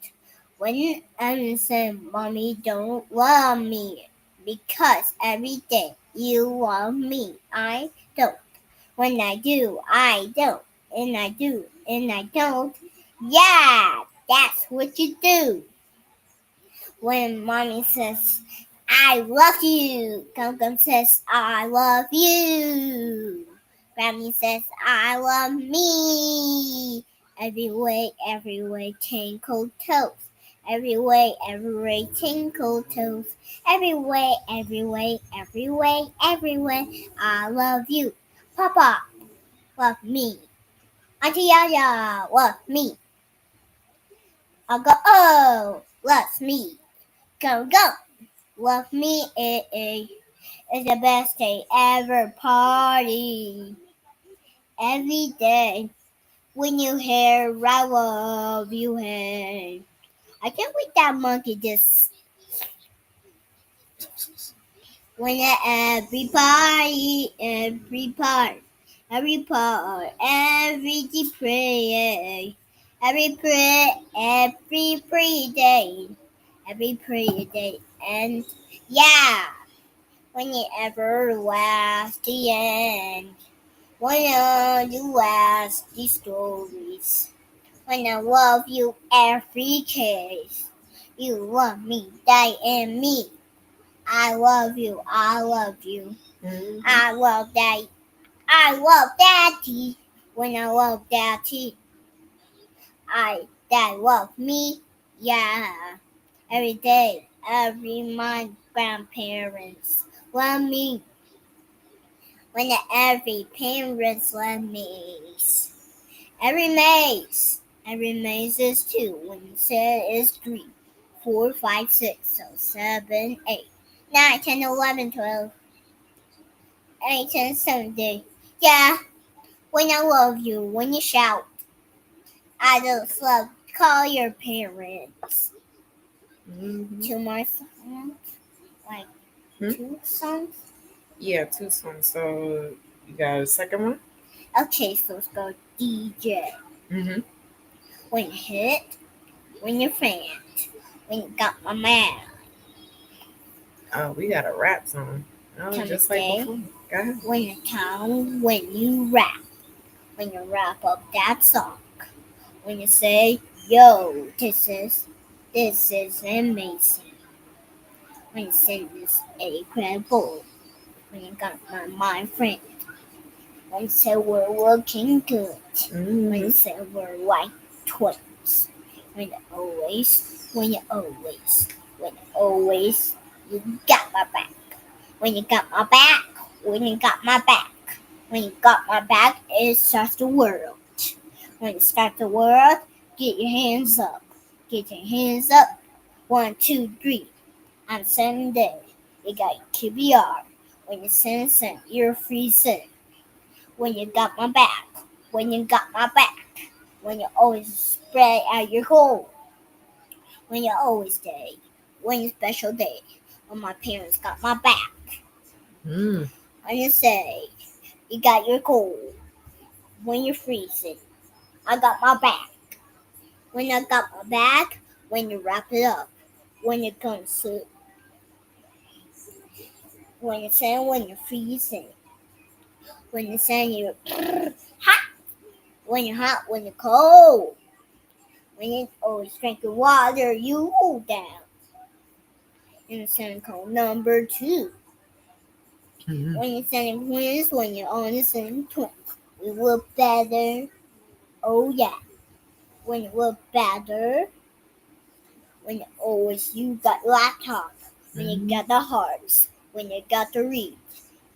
When I say, Mommy, don't love me. Because every day you love me. I don't. When I do, I don't. And I do, and I don't. Yeah, that's what you do. When Mommy says, I love you, Gum says, I love you. Grammy says, I love me. Every way, tinkle toes. Every way, tinkle toes. Every way, I love you. Papa, love me. Auntie Yaya, love me. Uncle O, loves me. Go, go. Love me, it's the best day ever party. Every day, when you hear I love you, hey. I can't wait that monkey just. When every party, every part, every pray, every day, and yeah. When you ever last the end. When you last the stories. When I love you every case. You love me, die and me. I love you, I love you. Mm-hmm. I love daddy. I love daddy. When I love daddy. Dad love me. Yeah. Every day, my grandparents love me. When every parents love maze. Every maze is 2. When you say is 3, 4, 5, 6, so 7, 8, 9, 10, 11, 12, 8, 10, 17. Yeah, when I love you, when you shout, I just love call your parents. Mm-hmm. 2 more songs, like 2 songs. Yeah, 2 songs. So you got a second one? Okay, so let's go DJ. Mm-hmm. When you hit, when you faint, when you got my man. Oh, we got a rap song. Oh, just like before. Go ahead. When you count, when you rap up that song. When you say, yo, this is amazing. When you say this incredible. When you got my friend. When you say we're looking good. Mm-hmm. When you say we're like twins. When you always, you got my back. When you got my back, when you got my back. When you got my back, it starts the world. When you start the world, get your hands up. Get your hands up. 1, 2, 3. On Sunday, you got your QBR. When you sing, you're free sing. When you got my back. When you got my back. When you always spread out your goal. When you always day. When you special day. When my parents got my back. Mm. When you say, you got your goal. When you're freezing. I got my back. When I got my back, when you wrap it up, when you're going to sleep, when you're saying when you're freezing, when you're saying you're hot, when you're hot, when you're cold, when you're always drinking water, you hold down. And you're saying code number 2. Mhm. When you're sending twins, when you're only sending twins, we look better. Oh yeah. When you look better, when you always you got laptop, when you got the hearts, when you got the read,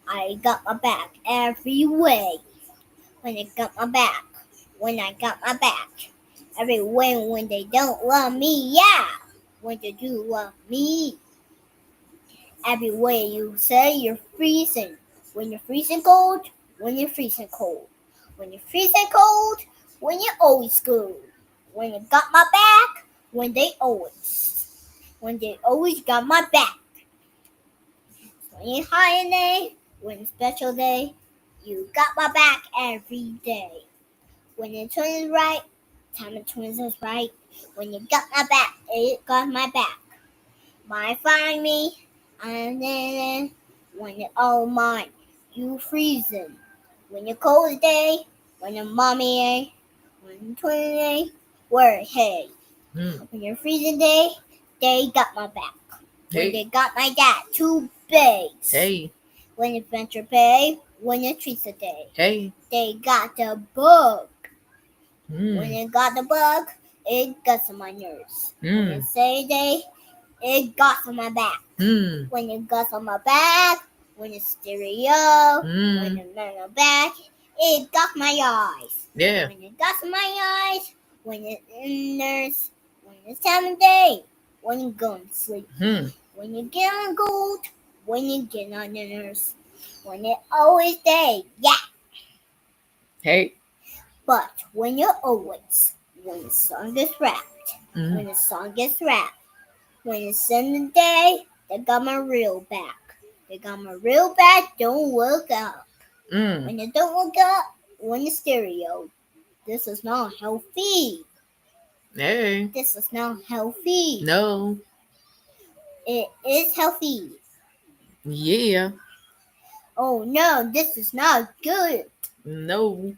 I got my back every way. When you got my back, when I got my back, every way when they don't love me, yeah. When they do love me, every way you say you're freezing. When you're freezing cold, when you're freezing cold. When you're freezing cold, when you're always good. When you got my back, when they always got my back. When you're holiday, when it's special day, you got my back every day. When your twin is right, time of twins is right. When you got my back, it got my back. Might find me, and then when you're all mine, you freezing. When you're cold day, when you're mommy, when you're twin day, where hey. When you're freezing day, they got my back. When they got my dad, 2 bags. Hey. When you venture pay, when you treat the day. Hey. They got the bug. Mm. When you got the bug, it got on my nerves. When you say they, it got on my back. When you got on my back, when you stereo, when you man on back, it got my eyes. Yeah. When you got on my eyes, when you're in nurse, when it's time of day, when you go to sleep, when you get on gold, when you get on the nurse, when it always day, yeah. Hey. But when you're always, when the song gets rapped, when the song gets rapped, when it's in the day, they got my real back. They got my real back, don't look up. When you don't look up, when you're stereo, this is not healthy. Hey. This is not healthy. No. It is healthy. Yeah. Oh no, this is not good. No.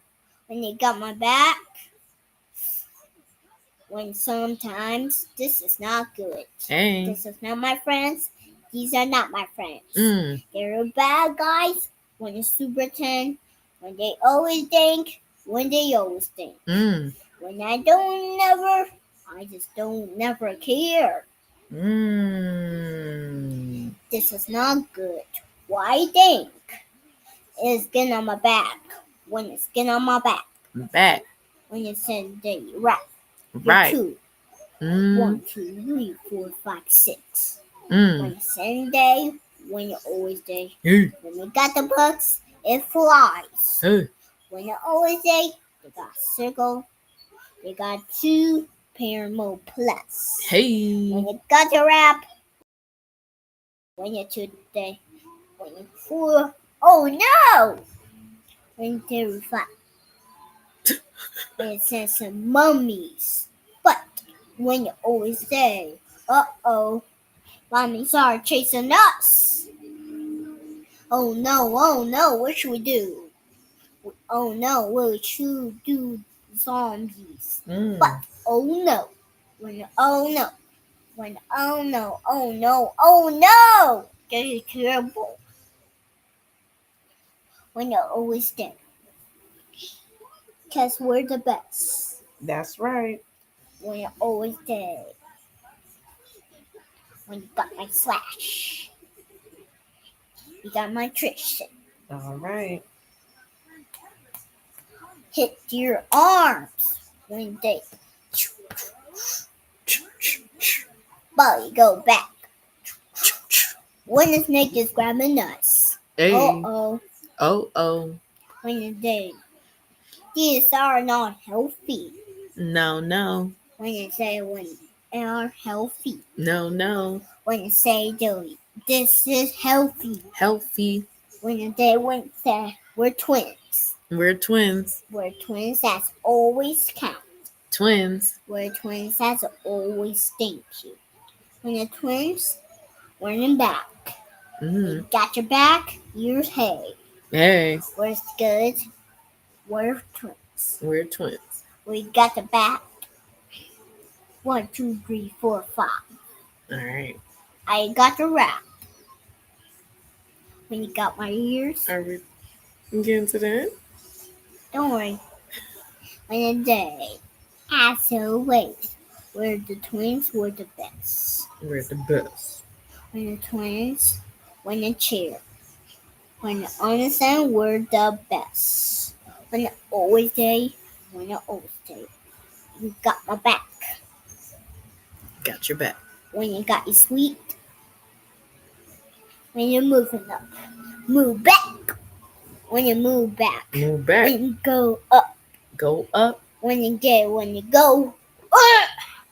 When you got my back, when sometimes this is not good. Hey. This is not my friends. These are not my friends. They're bad guys when it's super 10, when they always think, when they always think. When I don't never, I just don't never care. This is not good. Why think? It's skin on my back. When it's skin on my back. Back. When you send the right. Right. 2. 1, 2, 3, 4, 5, 6. When you send day, when you always day. When you got the books, it flies. When you always day, they got circle. They got 2 pair more plus. Hey. When you got the wrap, when you 2 day, when you 4, oh no! When you 5. When you send some mummies. But when you always say, uh-oh, mummies are chasing us. Oh no, what should we do? Oh no, what should we do, zombies? But oh no, when oh no, when oh no, that is terrible. When you're always there, 'cause we're the best. That's right. When you're always there, when you got my slash, you got my Tristan. All right. Hit your arms when they, but you go back. When the snake is grabbing us. Hey. Uh-oh. Oh. When these are not healthy. No. When you say when they are healthy. No. When you say this is healthy. Healthy. When they went there, we're twins. We're twins. We're twins that's always count. Twins. We're twins that's always thank you. When the twins, we're in back. Mm-hmm. Got your back, yours hey. Hey, We're good. We're twins. we're twins. We got the back. 1, 2, 3, 4, 5. All right. I got the rap. When you got my ears, Are we getting to that? don't worry. When the day, as always, we're the twins, we're the best. We're the best. When the twins, when the cheer. When the honest and we're the best. When the always day, when the always day. You got my back. Got your back. When you got your sweet. When you're moving up. Move back. When you move back. Move back. When you go up. Go up. When you get, when you go.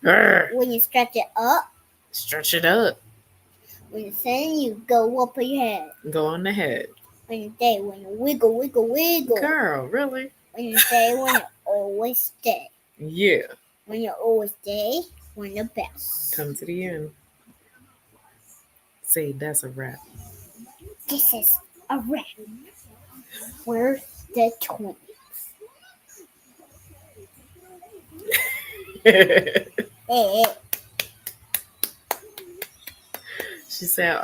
When you stretch it up. Stretch it up. When you send, you go up your head. Go on the head. When you stay, when you wiggle, wiggle, wiggle. Girl, really? When you stay, when you always stay. Yeah. When you always stay, when the best. Come to the end. Say that's a wrap. This is a wrap. We're the twins. Hey. She said,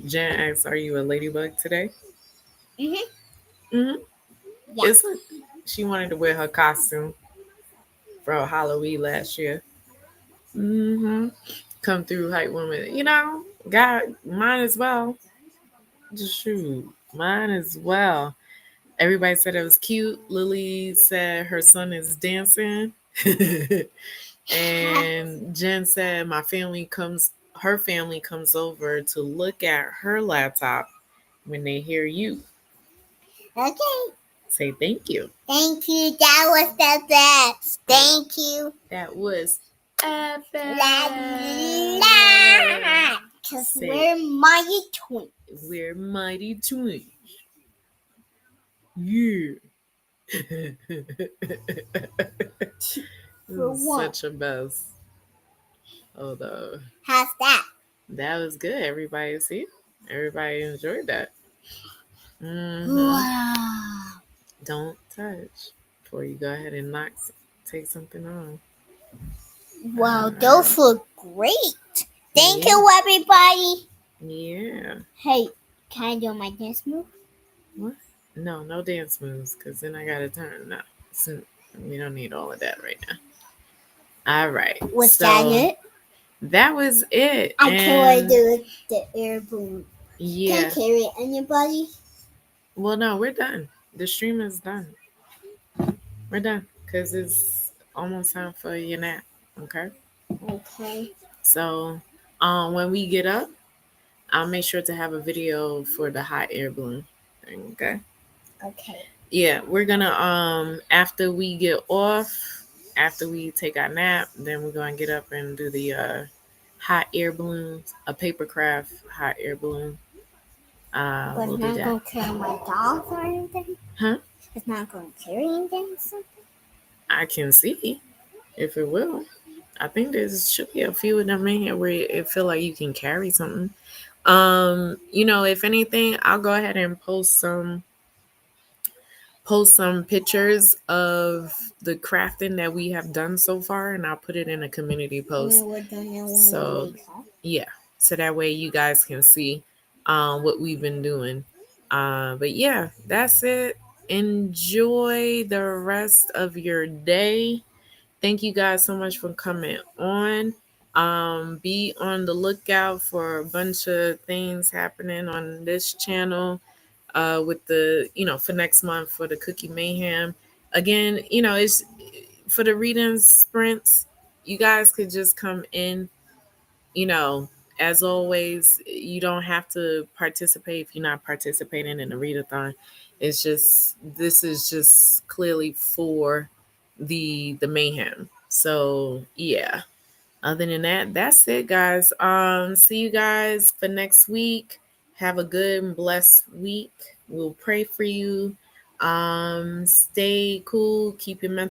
Jan asked, are you a ladybug today? Mm-hmm. Mm-hmm. Yeah. Isn't she wanted to wear her costume for Halloween last year? Mm-hmm. Come through hype woman. God, mine as well. Just shoot. Mine as well. Everybody said it was cute. Lily said her son is dancing. And Jen said her family comes over to look at her laptop when they hear you. Okay. Say thank you. Thank you. That was the best. Thank you. That was epic. Because we're mighty twins. We're mighty twins. Yeah. For one. Such a best. Although. How's that? That was good. Everybody enjoyed that. Mm-hmm. Wow. Don't touch before you go ahead and take something on. Wow, those look great. Thank you, everybody. Yeah. Hey, can I do my dance move? What? No dance moves, because then I gotta turn. No, we don't need all of that right now. All right. Was that it? That was it. I can't do the air balloon. Yeah. Can I carry anybody? Well, no, we're done. The stream is done. We're done because it's almost time for your nap. Okay. Okay. So, when we get up, I'll make sure to have a video for the hot air balloon thing. Okay. Okay. Yeah, we're gonna after we get off, after we take our nap, then we're gonna get up and do the hot air balloons, a paper craft hot air balloon. But We'll it's not going to carry my dolls or anything? Huh? It's not going to carry anything or something? I can see if it will. I think there should be a few of them in here where it feel like you can carry something. If anything, I'll go ahead and post some pictures of the crafting that we have done so far, and I'll put it in a community post. So that way you guys can see what we've been doing. But yeah, that's it. Enjoy the rest of your day. Thank you guys so much for coming on. Be on the lookout for a bunch of things happening on this channel with the, for next month for the Cookie Mayhem. Again, it's for the reading sprints. You guys could just come in, as always. You don't have to participate if you're not participating in the readathon. This is just clearly for the mayhem. So yeah. Other than that, that's it, guys. See you guys for next week. Have a good and blessed week. We'll pray for you. Stay cool. Keep your mental